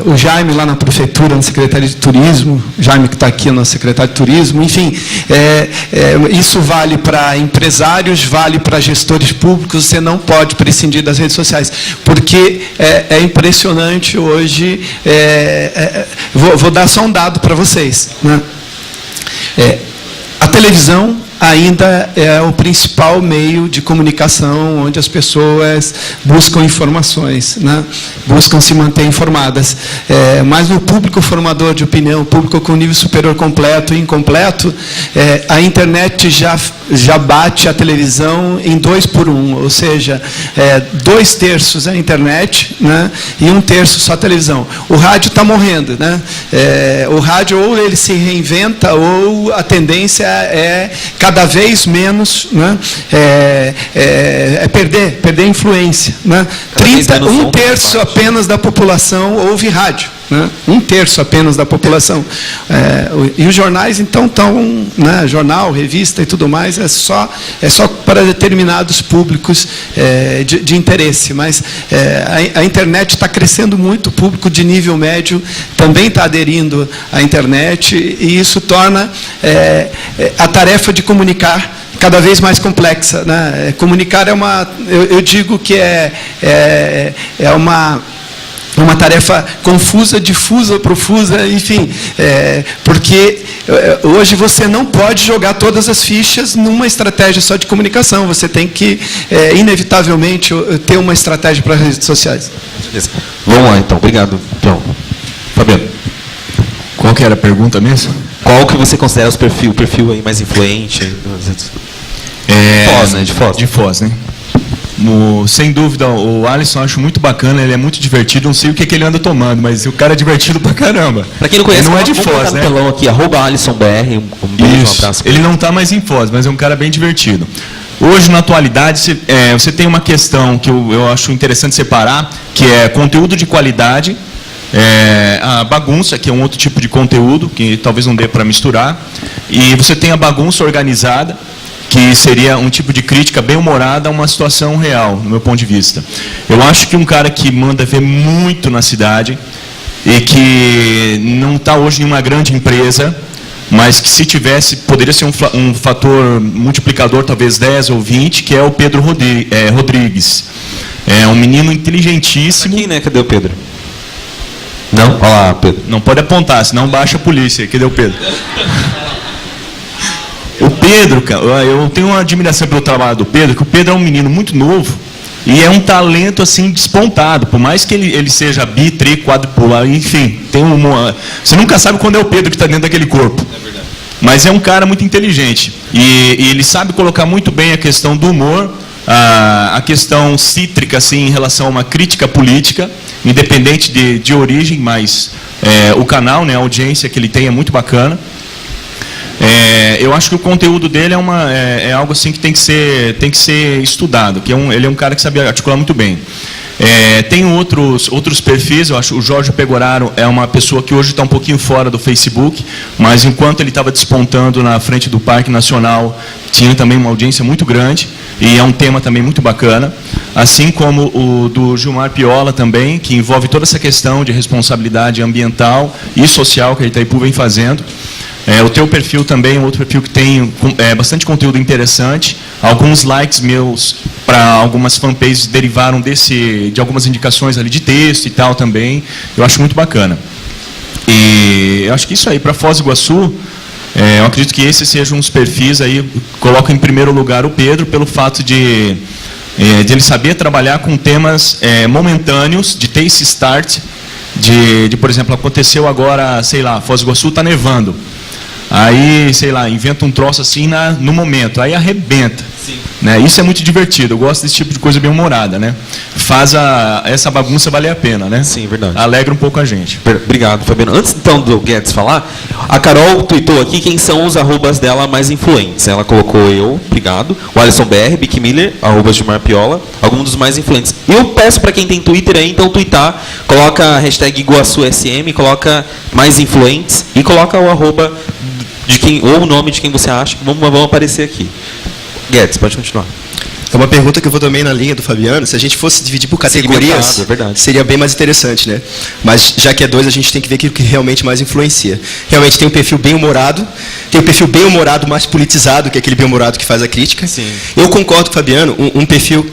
o Jaime lá na Prefeitura, na Secretaria de Turismo, Jaime que está aqui, nosso secretário de Turismo, enfim, isso vale para empresários, vale para gestores públicos. Você não pode prescindir das redes sociais, porque é impressionante hoje. Vou dar só um dado para vocês, né? A televisão ainda é o principal meio de comunicação onde as pessoas buscam informações, né? Buscam se manter informadas. Mas no público formador de opinião, público com nível superior completo e incompleto, a internet já bate a televisão em 2 por 1, ou seja, 2/3 é a internet, né? E 1/3 só a televisão. O rádio está morrendo, né? O rádio ou ele se reinventa ou a tendência é cada vez menos, né? Perder influência, né? 1/3 apenas da população ouve rádio, né? 1/3 apenas da população. E os jornais então estão, né? Jornal, revista e tudo mais é só para determinados públicos de interesse. Mas a internet está crescendo muito, o público de nível médio também está aderindo à internet, e isso torna a tarefa de comunicar cada vez mais complexa, né? Comunicar eu digo que é uma tarefa confusa, difusa, profusa, enfim, porque hoje você não pode jogar todas as fichas numa estratégia só de comunicação. Você tem que, inevitavelmente, ter uma estratégia para as redes sociais. Vamos lá, então. Obrigado, João. Fabiano. Qual que era a pergunta mesmo? Qual que você considera o perfil aí mais influente? Foz, né? De Foz, né? Sem dúvida, o Alisson eu acho muito bacana, ele é muito divertido, não sei o que ele anda tomando, mas o cara é divertido pra caramba. Pra quem não conhece, ele não é de vamos Foz, colocar né? no telão aqui, @AlissonBR, um beijo, um abraço. Ele não está mais em Foz, mas é um cara bem divertido. Hoje, na atualidade, você tem uma questão que eu acho interessante separar, que é conteúdo de qualidade, a bagunça, que é um outro tipo de conteúdo, que talvez não dê para misturar, e você tem a bagunça organizada, que seria um tipo de crítica bem humorada a uma situação real, no meu ponto de vista. Eu acho que um cara que manda ver muito na cidade e que não está hoje em uma grande empresa, mas que se tivesse, poderia ser um fator multiplicador, talvez 10 ou 20, que é o Pedro Rodrigues. É um menino inteligentíssimo. Aqui, né? Cadê o Pedro? Não? Olha lá, Pedro. Não pode apontar, senão baixa a polícia. Cadê o Pedro? O Pedro, cara, eu tenho uma admiração pelo trabalho do Pedro, que o Pedro é um menino muito novo e é um talento assim despontado, por mais que ele seja bi, tri, quadrupular, enfim, você nunca sabe quando é o Pedro que está dentro daquele corpo. É verdade. Mas é um cara muito inteligente e ele sabe colocar muito bem a questão do humor, a questão cítrica assim, em relação a uma crítica política, independente de origem, mas o canal, né, a audiência que ele tem é muito bacana. Eu acho que o conteúdo dele é algo assim que tem que ser estudado, que ele é um cara que sabe articular muito bem. Tem outros perfis, eu acho. O Jorge Pegoraro é uma pessoa que hoje está um pouquinho fora do Facebook, mas enquanto ele estava despontando na frente do Parque Nacional, tinha também uma audiência muito grande, e é um tema também muito bacana. Assim como o do Gilmar Piola também, que envolve toda essa questão de responsabilidade ambiental e social que a Itaipu vem fazendo. O teu perfil também é outro perfil que tem bastante conteúdo interessante. Alguns likes meus para algumas fanpages derivaram de algumas indicações ali de texto e tal também. Eu acho muito bacana. E eu acho que isso aí, para Foz do Iguaçu, eu acredito que esses sejam uns perfis aí. Coloco em primeiro lugar o Pedro, pelo fato de ele saber trabalhar com temas momentâneos, de ter esse start, por exemplo, aconteceu agora, sei lá, Foz do Iguaçu está nevando. Aí, sei lá, inventa um troço assim no momento, aí arrebenta. Sim. Né? Isso é muito divertido, eu gosto desse tipo de coisa bem humorada, né? Faz essa bagunça valer a pena, né? Sim, verdade. Alegra um pouco a gente. Obrigado, Fabiano. Antes então do Guedes falar, a Carol tweetou aqui quem são os arrobas dela mais influentes. Ela colocou obrigado, o Alisson BR, Bic Miller, @Gilmar Piola, alguns dos mais influentes. Eu peço para quem tem Twitter aí, então twittar, coloca a hashtag #IguaçuSM, coloca mais influentes e coloca o arroba de quem, ou o nome de quem você acha que vão aparecer aqui. Guedes, pode continuar. É uma pergunta que eu vou também na linha do Fabiano. Se a gente fosse dividir por categorias, seria bem mais interessante, né? Mas já que é 2, a gente tem que ver aquilo que realmente mais influencia. Realmente tem um perfil bem humorado, tem um perfil bem humorado mais politizado, que é aquele bem humorado que faz a crítica. Sim. Eu concordo com o Fabiano, um perfil...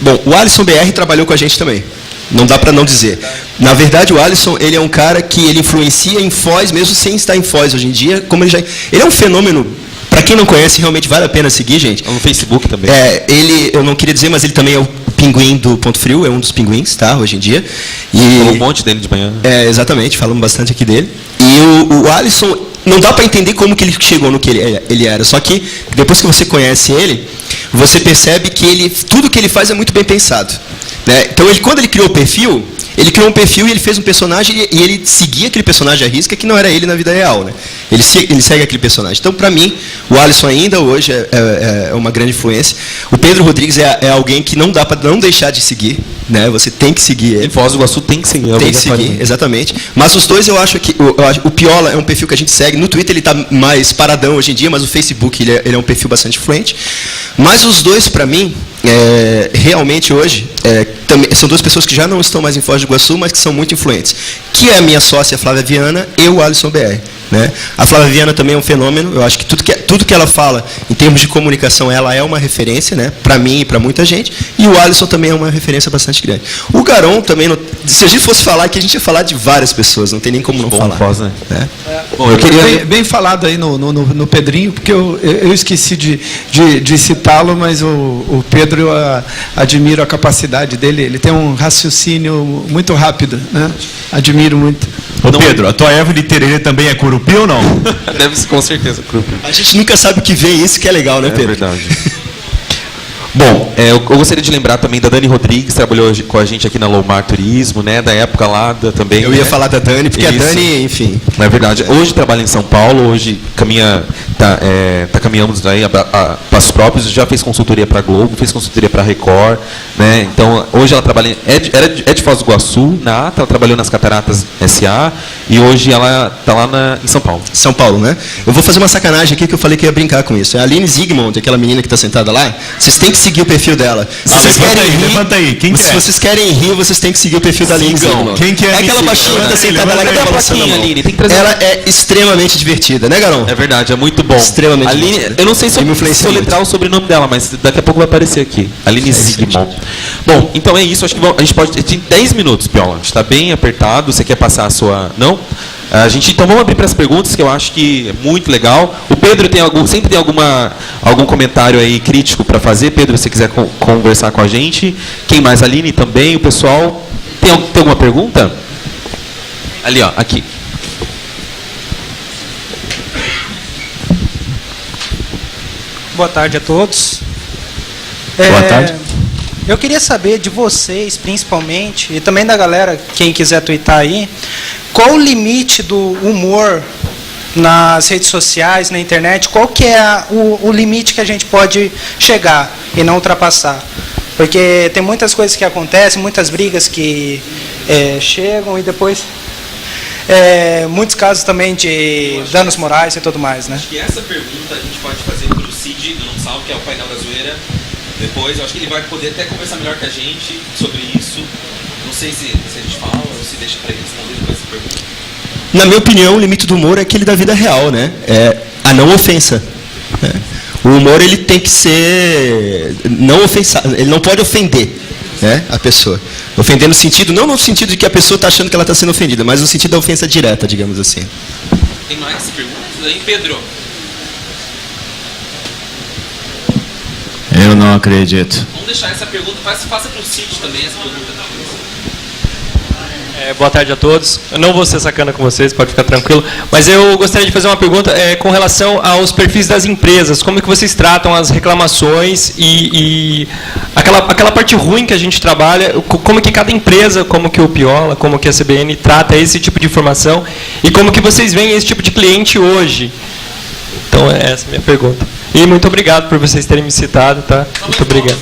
Bom, o Alisson BR trabalhou com a gente também. Não dá para não dizer. Na verdade, o Alisson, ele é um cara que ele influencia em Foz, mesmo sem estar em Foz hoje em dia. Ele é um fenômeno, para quem não conhece, realmente vale a pena seguir, gente. No Facebook também. Eu não queria dizer, mas ele também é o pinguim do Ponto Frio, é um dos pinguins, tá, hoje em dia. Falou um monte dele de manhã. Exatamente, falamos bastante aqui dele. E o Alisson, não dá para entender como que ele chegou no que ele era, só que depois que você conhece ele, você percebe que tudo que ele faz é muito bem pensado. Né? Então, quando ele criou um perfil e ele fez um personagem e ele seguia aquele personagem à risca que não era ele na vida real. Né? Ele segue aquele personagem. Então, para mim, o Alisson ainda hoje é uma grande influência. O Pedro Rodrigues é alguém que não dá para não deixar de seguir. Né? Você tem que seguir ele. Em Foz do Iguaçu tem que seguir. Tem que seguir, exatamente. Mas os dois, eu acho que... O Piola é um perfil que a gente segue. No Twitter ele está mais paradão hoje em dia, mas o Facebook ele é um perfil bastante influente. Mas os dois, para mim, realmente hoje, também, são duas pessoas que já não estão mais em Foz do Iguaçu, mas que são muito influentes. Que é a minha sócia, Flávia Viana, e o Alisson BR. Né? A Flávia Viana também é um fenômeno. Eu acho que tudo que ela fala, em termos de comunicação, ela é uma referência, né? Para mim e para muita gente. E o Alisson também é uma referência bastante grande. O Garon também, se a gente fosse falar aqui, a gente ia falar de várias pessoas, não tem nem como não falar. Foz, né? Bom, eu queria... bem falado aí no Pedrinho, porque eu esqueci de citá-lo, mas o Pedro, eu admiro a capacidade dele. Ele tem um raciocínio muito rápido, né? Admiro muito. Ô Pedro, a tua erva de tererê também é curupi ou não? Deve ser, com certeza, curupi. A gente nunca sabe o que vem, isso que é legal, né, Pedro? É verdade. Bom, eu gostaria de lembrar também da Dani Rodrigues, que trabalhou com a gente aqui na Lomar Turismo, né? Da época lá também. Eu ia falar da Dani, porque Isso. a Dani, enfim... Não é verdade. Hoje trabalha em São Paulo, hoje caminhamos aí a passos próprios, já fez consultoria para a Globo, fez consultoria para a Record, né? Então, hoje ela trabalha, é de Foz do Iguaçu, na ATA, ela trabalhou nas Cataratas SA, e hoje ela está lá em São Paulo. São Paulo, né? Eu vou fazer uma sacanagem aqui que eu falei que ia brincar com isso. É a Aline Zygmunt, aquela menina que está sentada lá. Vocês têm que seguir o perfil dela. Se vocês querem rir, levanta aí. Quem que se é? vocês querem rir, vocês têm que seguir o perfil da Aline Zygmunt. Quem que é? É aquela baixinha que está sentada lá que tá balançando a mão. Aline, tem que trazer. Ela é extremamente divertida, né, Garão? É verdade, é muito bom. Extremamente Aline, divertida. eu não sei se Ele me eu influencia soletrar o sobrenome dela, mas daqui a pouco vai aparecer aqui. Aline Zygmunt. Bom, então é isso. Acho que a gente pode. Tem 10 minutos, Piola. A gente está bem apertado. Você quer passar a sua. Não? Então vamos abrir para as perguntas, que eu acho que é muito legal. O Pedro sempre tem algum comentário aí crítico para fazer. Pedro, se você quiser conversar com a gente. Quem mais? Aline também, o pessoal. Tem alguma pergunta? Ali, ó, aqui. Boa tarde a todos. Boa tarde. Eu queria saber de vocês, principalmente, e também da galera, quem quiser twittar aí, qual o limite do humor nas redes sociais, na internet, qual que é o limite que a gente pode chegar e não ultrapassar? Porque tem muitas coisas que acontecem, muitas brigas que chegam e depois... muitos casos também de danos morais e tudo mais, né? Acho que essa pergunta a gente pode fazer para o Cid, do Não Salvo, que é o painel da zoeira. Depois, eu acho que ele vai poder até conversar melhor com a gente sobre isso. Não sei se a gente fala ou se deixa para ele responder depois essa pergunta. Na minha opinião, o limite do humor é aquele da vida real, né? É a não ofensa. Né? O humor, ele tem que ser não ofensável, ele não pode ofender, né, a pessoa. Ofender no sentido, não no sentido de que a pessoa está achando que ela está sendo ofendida, mas no sentido da ofensa direta, digamos assim. Tem mais perguntas aí, Pedro? Eu não acredito. Vamos deixar essa pergunta, faça para o Cid também essa pergunta. Boa tarde a todos. Eu não vou ser sacana com vocês, pode ficar tranquilo. Mas eu gostaria de fazer uma pergunta com relação aos perfis das empresas. Como é que vocês tratam as reclamações e aquela parte ruim que a gente trabalha? Como que cada empresa, como que o Piola, como que a CBN trata esse tipo de informação? E como que vocês veem esse tipo de cliente hoje? Então, essa é a minha pergunta. E muito obrigado por vocês terem me citado, tá? Muito obrigado.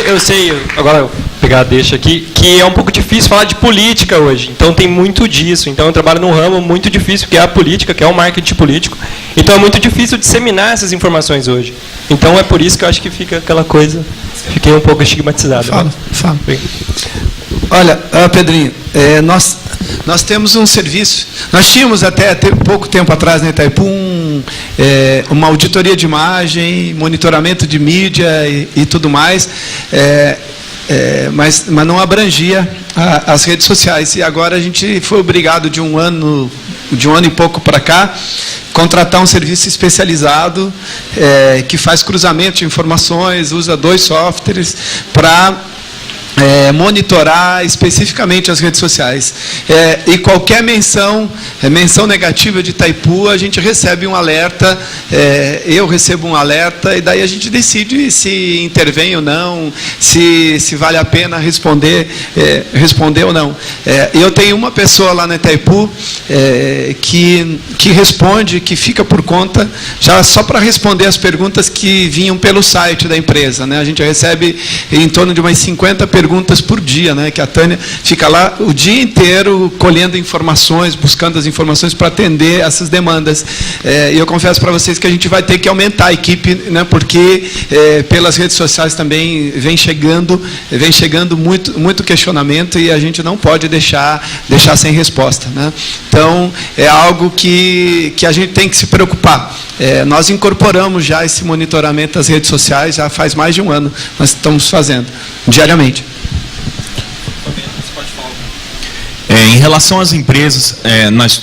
Eu sei, agora eu vou pegar a deixa aqui, que é um pouco difícil falar de política hoje. Então tem muito disso. Então eu trabalho num ramo muito difícil, que é a política, que é o marketing político. Então é muito difícil disseminar essas informações hoje. Então é por isso que eu acho que fica aquela coisa. Fiquei um pouco estigmatizado. Fala. Olha, Pedrinho, nós temos um serviço. Nós tínhamos até pouco tempo atrás na Itaipu uma auditoria de imagem, monitoramento de mídia e tudo mais, mas não abrangia as redes sociais. E agora a gente foi obrigado de um ano e pouco para cá contratar um serviço especializado que faz cruzamento de informações, usa 2 softwares para monitorar especificamente as redes sociais. E qualquer menção negativa de Itaipu, a gente recebe um alerta, eu recebo um alerta, e daí a gente decide se intervém ou não, se vale a pena responder ou não. Eu tenho uma pessoa lá na Itaipu que responde, que fica por conta, já só para responder as perguntas que vinham pelo site da empresa, né? A gente recebe em torno de umas 50 perguntas por dia, né? Que a Tânia fica lá o dia inteiro colhendo informações, buscando as informações para atender essas demandas. E eu confesso para vocês que a gente vai ter que aumentar a equipe, né? Porque pelas redes sociais também vem chegando muito questionamento e a gente não pode deixar sem resposta, né? Então é algo que a gente tem que se preocupar. Nós incorporamos já esse monitoramento das redes sociais, já faz mais de um ano, nós estamos fazendo diariamente. Em relação às empresas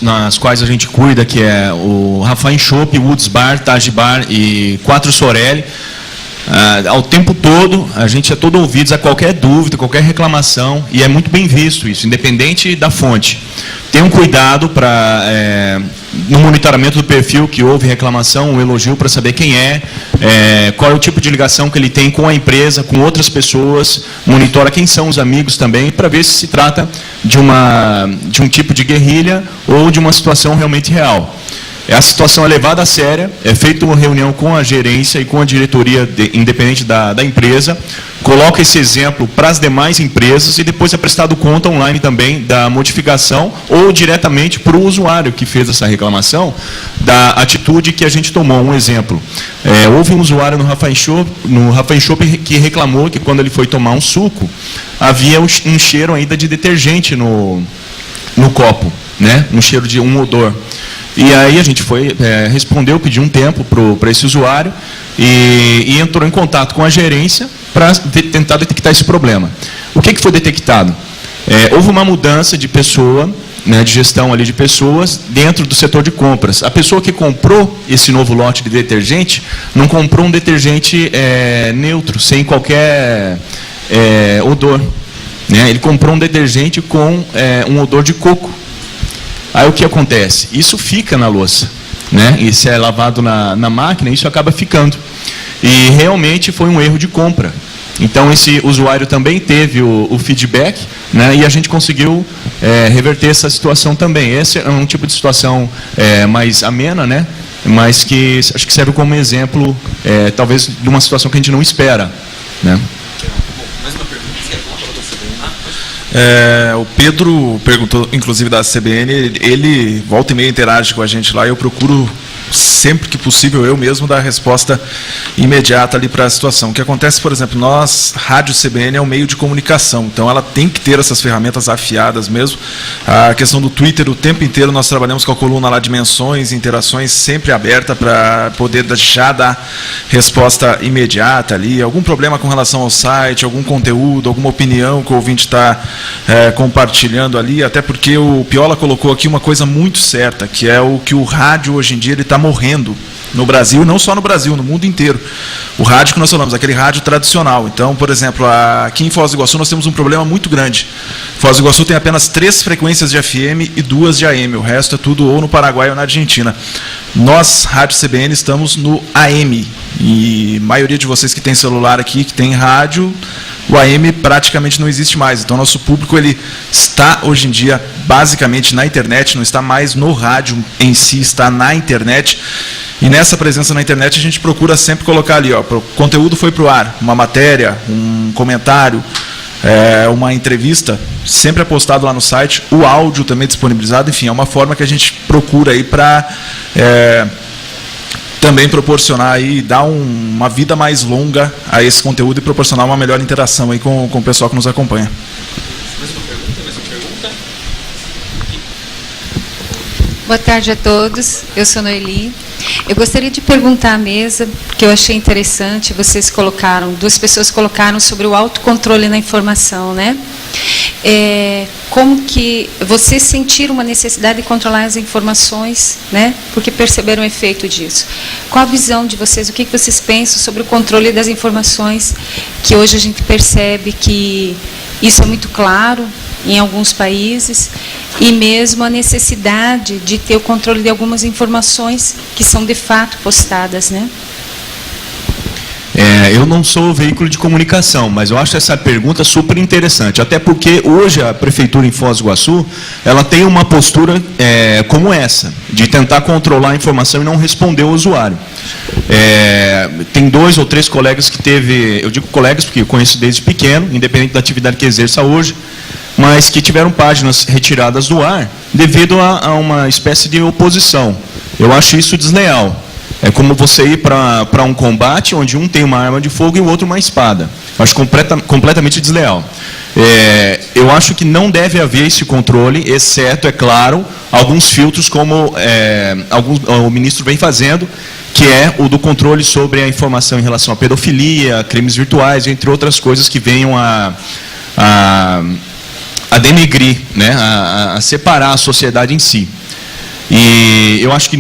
nas quais a gente cuida, que é o Rafael Shop, Woods Bar, Taj Bar e 4 Sorelli, ao tempo todo, a gente é todo ouvidos a qualquer dúvida, qualquer reclamação, e é muito bem visto isso, independente da fonte. Tenham cuidado para no monitoramento do perfil que houve reclamação, um elogio para saber quem qual é o tipo de ligação que ele tem com a empresa, com outras pessoas, monitora quem são os amigos também, para ver se trata de um tipo de guerrilha ou de uma situação realmente real. A situação é levada a séria, é feita uma reunião com a gerência e com a diretoria independente da empresa, coloca esse exemplo para as demais empresas e depois é prestado conta online também da modificação ou diretamente para o usuário que fez essa reclamação da atitude que a gente tomou. Um exemplo, houve um usuário no Rafael Shop que reclamou que quando ele foi tomar um suco, havia um cheiro ainda de detergente no copo, né? Um cheiro de um odor. E aí a gente respondeu, pediu um tempo para esse usuário e entrou em contato com a gerência para tentar detectar esse problema. O que foi detectado? Houve uma mudança de pessoa, né, de gestão ali de pessoas dentro do setor de compras. A pessoa que comprou esse novo lote de detergente não comprou um detergente neutro, sem qualquer odor, né? Ele comprou um detergente com um odor de coco. Aí o que acontece? Isso fica na louça, né? Isso é lavado na máquina, isso acaba ficando. E realmente foi um erro de compra. Então esse usuário também teve o feedback, né? E a gente conseguiu reverter essa situação também. Esse é um tipo de situação mais amena, né? Mas que acho que serve como exemplo, talvez, de uma situação que a gente não espera, né? O Pedro perguntou, inclusive da CBN, ele volta e meia interage com a gente lá e eu procuro sempre que possível eu mesmo dar a resposta imediata ali para a situação. O que acontece, por exemplo, nós, Rádio CBN é um meio de comunicação, então ela tem que ter essas ferramentas afiadas mesmo. A questão do Twitter, o tempo inteiro nós trabalhamos com a coluna lá de menções, interações sempre aberta para poder já dar resposta imediata ali. Algum problema com relação ao site, algum conteúdo, alguma opinião que o ouvinte está compartilhando ali, até porque o Piola colocou aqui uma coisa muito certa, que é o que o rádio hoje em dia ele está morrendo no Brasil, não só no Brasil, no mundo inteiro. O rádio que nós falamos, aquele rádio tradicional. Então, por exemplo, aqui em Foz do Iguaçu nós temos um problema muito grande. Foz do Iguaçu tem apenas 3 frequências de FM e 2 de AM. O resto é tudo ou no Paraguai ou na Argentina. Nós, Rádio CBN, estamos no AM. E a maioria de vocês que tem celular aqui, que tem rádio, o AM praticamente não existe mais. Então, nosso público ele está, hoje em dia, basicamente na internet, não está mais no rádio em si, está na internet. E nessa presença na internet, a gente procura sempre colocar ali, ó, o conteúdo foi para o ar, uma matéria, um comentário, uma entrevista, sempre é postado lá no site, o áudio também disponibilizado, enfim, é uma forma que a gente procura aí para também proporcionar aí, dar uma vida mais longa a esse conteúdo e proporcionar uma melhor interação aí com o pessoal que nos acompanha. Boa tarde a todos, eu sou Noeli. Eu gostaria de perguntar à mesa, que eu achei interessante, duas pessoas colocaram sobre o autocontrole na informação, né? Como que vocês sentiram uma necessidade de controlar as informações, né? Porque perceberam o efeito disso. Qual a visão de vocês, o que vocês pensam sobre o controle das informações, que hoje a gente percebe que isso é muito claro em alguns países, e mesmo a necessidade de ter o controle de algumas informações que são de fato postadas, né? Eu não sou veículo de comunicação, mas eu acho essa pergunta super interessante, até porque hoje a Prefeitura em Foz do Iguaçu, ela tem uma postura como essa, de tentar controlar a informação e não responder ao usuário. Tem 2 ou 3 colegas que eu digo colegas porque eu conheço desde pequeno, independente da atividade que exerça hoje, mas que tiveram páginas retiradas do ar devido a uma espécie de oposição. Eu acho isso desleal. É como você ir para um combate onde um tem uma arma de fogo e o outro uma espada. Eu acho completamente desleal. Eu acho que não deve haver esse controle, exceto, é claro, alguns filtros como o ministro vem fazendo, que é o do controle sobre a informação em relação à pedofilia, crimes virtuais, entre outras coisas que venham a denegrir, né, a separar a sociedade em si. E eu acho que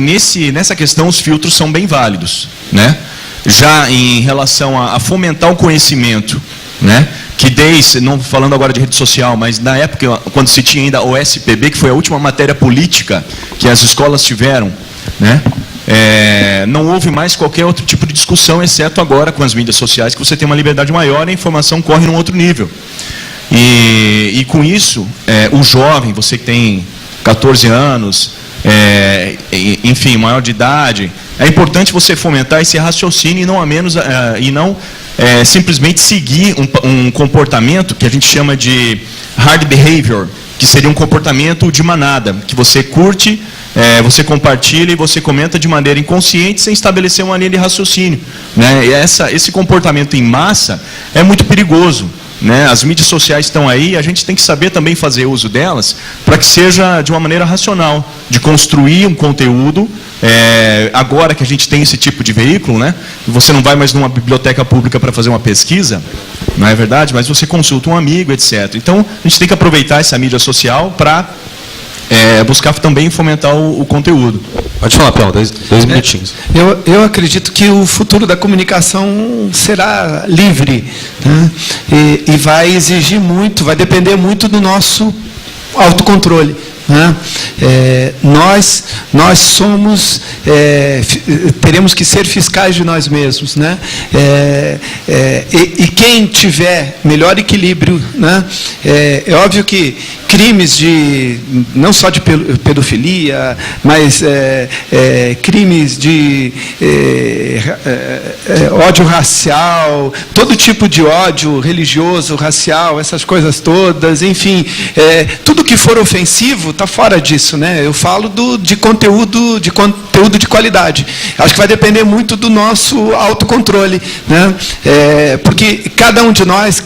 nessa questão os filtros são bem válidos, né? Já em relação a fomentar o conhecimento, né? Que não falando agora de rede social, mas na época, quando se tinha ainda o SPB, que foi a última matéria política que as escolas tiveram, né? Não houve mais qualquer outro tipo de discussão, exceto agora com as mídias sociais, que você tem uma liberdade maior e a informação corre num outro nível. E com isso, o jovem, você que tem 14 anos, enfim, maior de idade, é importante você fomentar esse raciocínio e não simplesmente seguir um comportamento que a gente chama de hard behavior, que seria um comportamento de manada, que você curte, você compartilha e você comenta de maneira inconsciente sem estabelecer uma linha de raciocínio, né? E esse comportamento em massa é muito perigoso, né? As mídias sociais estão aí, a gente tem que saber também fazer uso delas para que seja de uma maneira racional, de construir um conteúdo. Agora que a gente tem esse tipo de veículo, né? Você não vai mais numa biblioteca pública para fazer uma pesquisa, não é verdade? Mas você consulta um amigo, etc. Então, a gente tem que aproveitar essa mídia social para buscar também fomentar o conteúdo. Pode falar, Paulo, dois minutinhos. Eu acredito que o futuro da comunicação será livre, né? E vai exigir muito, vai depender muito do nosso autocontrole. Né? Nós somos, teremos que ser fiscais de nós mesmos, né? E quem tiver melhor equilíbrio, né? É óbvio que crimes não só de pedofilia, mas crimes de ódio racial, todo tipo de ódio religioso, racial, essas coisas todas, enfim, tudo que for ofensivo está fora disso, né? Eu falo de conteúdo de qualidade. Acho que vai depender muito do nosso autocontrole, né? Porque cada um de nós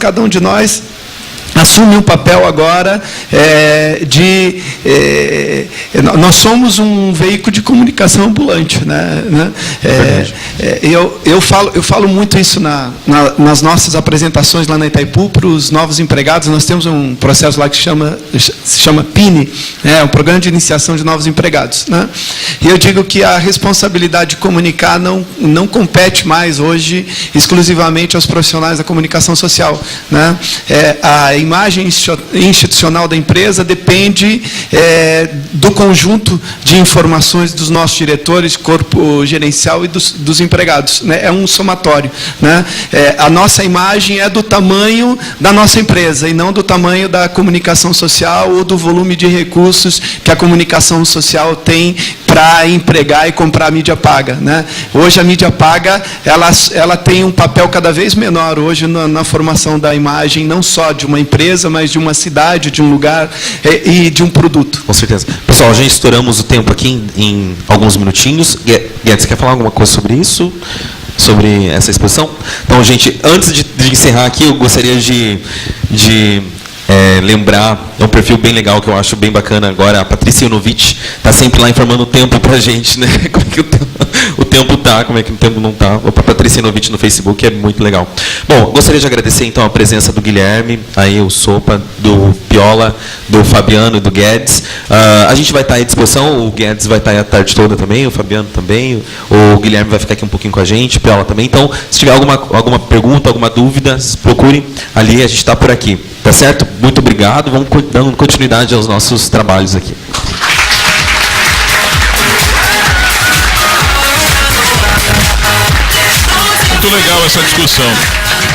assume um papel agora nós somos um veículo de comunicação ambulante, né? Eu falo muito isso nas nossas apresentações lá na Itaipu para os novos empregados. Nós temos um processo lá que se chama PINE, um Programa de Iniciação de Novos Empregados, né? E eu digo que a responsabilidade de comunicar não compete mais hoje exclusivamente aos profissionais da comunicação social, né? A imagem institucional da empresa depende do conjunto de informações dos nossos diretores, corpo gerencial e dos empregados, né? É um somatório, né? A nossa imagem é do tamanho da nossa empresa e não do tamanho da comunicação social ou do volume de recursos que a comunicação social tem para empregar e comprar a mídia paga, né? Hoje a mídia paga ela tem um papel cada vez menor hoje na formação da imagem, não só de uma empresa, mas de uma cidade, de um lugar e de um produto. Com certeza. Pessoal, já estouramos o tempo aqui em alguns minutinhos. Guedes, quer falar alguma coisa sobre isso? Sobre essa exposição? Então, gente, antes de encerrar aqui, eu gostaria de lembrar, é um perfil bem legal que eu acho bem bacana agora, a Patrícia Ionovitch está sempre lá informando o tempo para a gente, né? Como é que o tempo tá, como é que o tempo não tá. Opa, Patrícia Ionovitch no Facebook, é muito legal. Bom, gostaria de agradecer então a presença do Guilherme, aí o Sopa, do Piola, do Fabiano e do Guedes. A gente vai estar à disposição, o Guedes vai estar aí a tarde toda também, o Fabiano também, o Guilherme vai ficar aqui um pouquinho com a gente, o Piola também. Então, se tiver alguma pergunta, alguma dúvida, procure ali, a gente está por aqui. Tá certo? Muito obrigado. Vamos dando continuidade aos nossos trabalhos aqui. Muito legal essa discussão.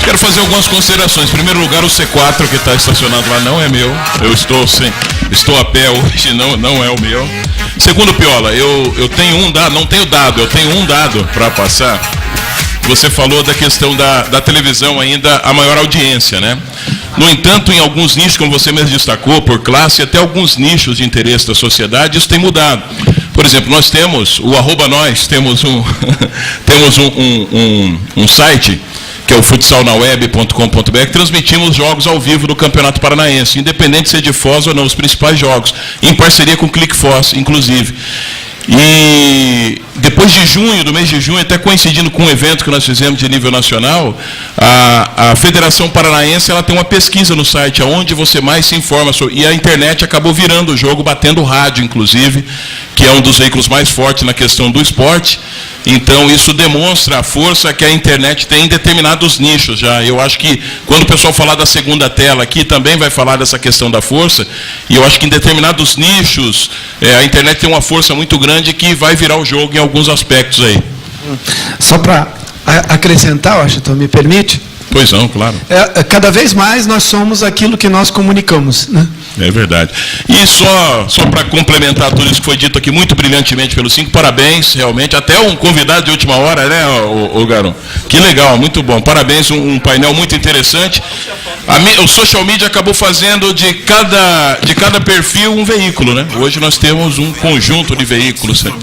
Quero fazer algumas considerações. Em primeiro lugar, o C4 que está estacionado lá não é meu. Eu estou a pé hoje, não é o meu. Segundo, Piola, eu tenho um dado, não tenho dado, eu tenho um dado para passar. Você falou da questão da televisão ainda, a maior audiência, né? No entanto, em alguns nichos, como você mesmo destacou, por classe, até alguns nichos de interesse da sociedade, isso tem mudado. Por exemplo, nós temos, @nós, temos um site, que é o futsalnaweb.com.br, transmitimos jogos ao vivo do Campeonato Paranaense, independente de ser de Foz ou não, os principais jogos, em parceria com o ClickFoz, inclusive. E depois de junho, do mês de junho, até coincidindo com um evento que nós fizemos de nível nacional, a Federação Paranaense ela tem uma pesquisa no site, onde você mais se informa sobre, e a internet acabou virando o jogo, batendo o rádio, inclusive, que é um dos veículos mais fortes na questão do esporte, Então isso demonstra a força que a internet tem em determinados nichos já. Eu acho que quando o pessoal falar da segunda tela aqui também vai falar dessa questão da força, e eu acho que em determinados nichos a internet tem uma força muito grande que vai virar o jogo em alguns aspectos aí. Só para acrescentar, Washington, me permite? Pois não, claro. Cada vez mais nós somos aquilo que nós comunicamos, né? É verdade. E só para complementar tudo isso que foi dito aqui muito brilhantemente pelos 5, parabéns, realmente. Até um convidado de última hora, né, o Garon? Que legal, muito bom. Parabéns, um painel muito interessante. O social media acabou fazendo de cada perfil um veículo, né? Hoje nós temos um conjunto de veículos. Né?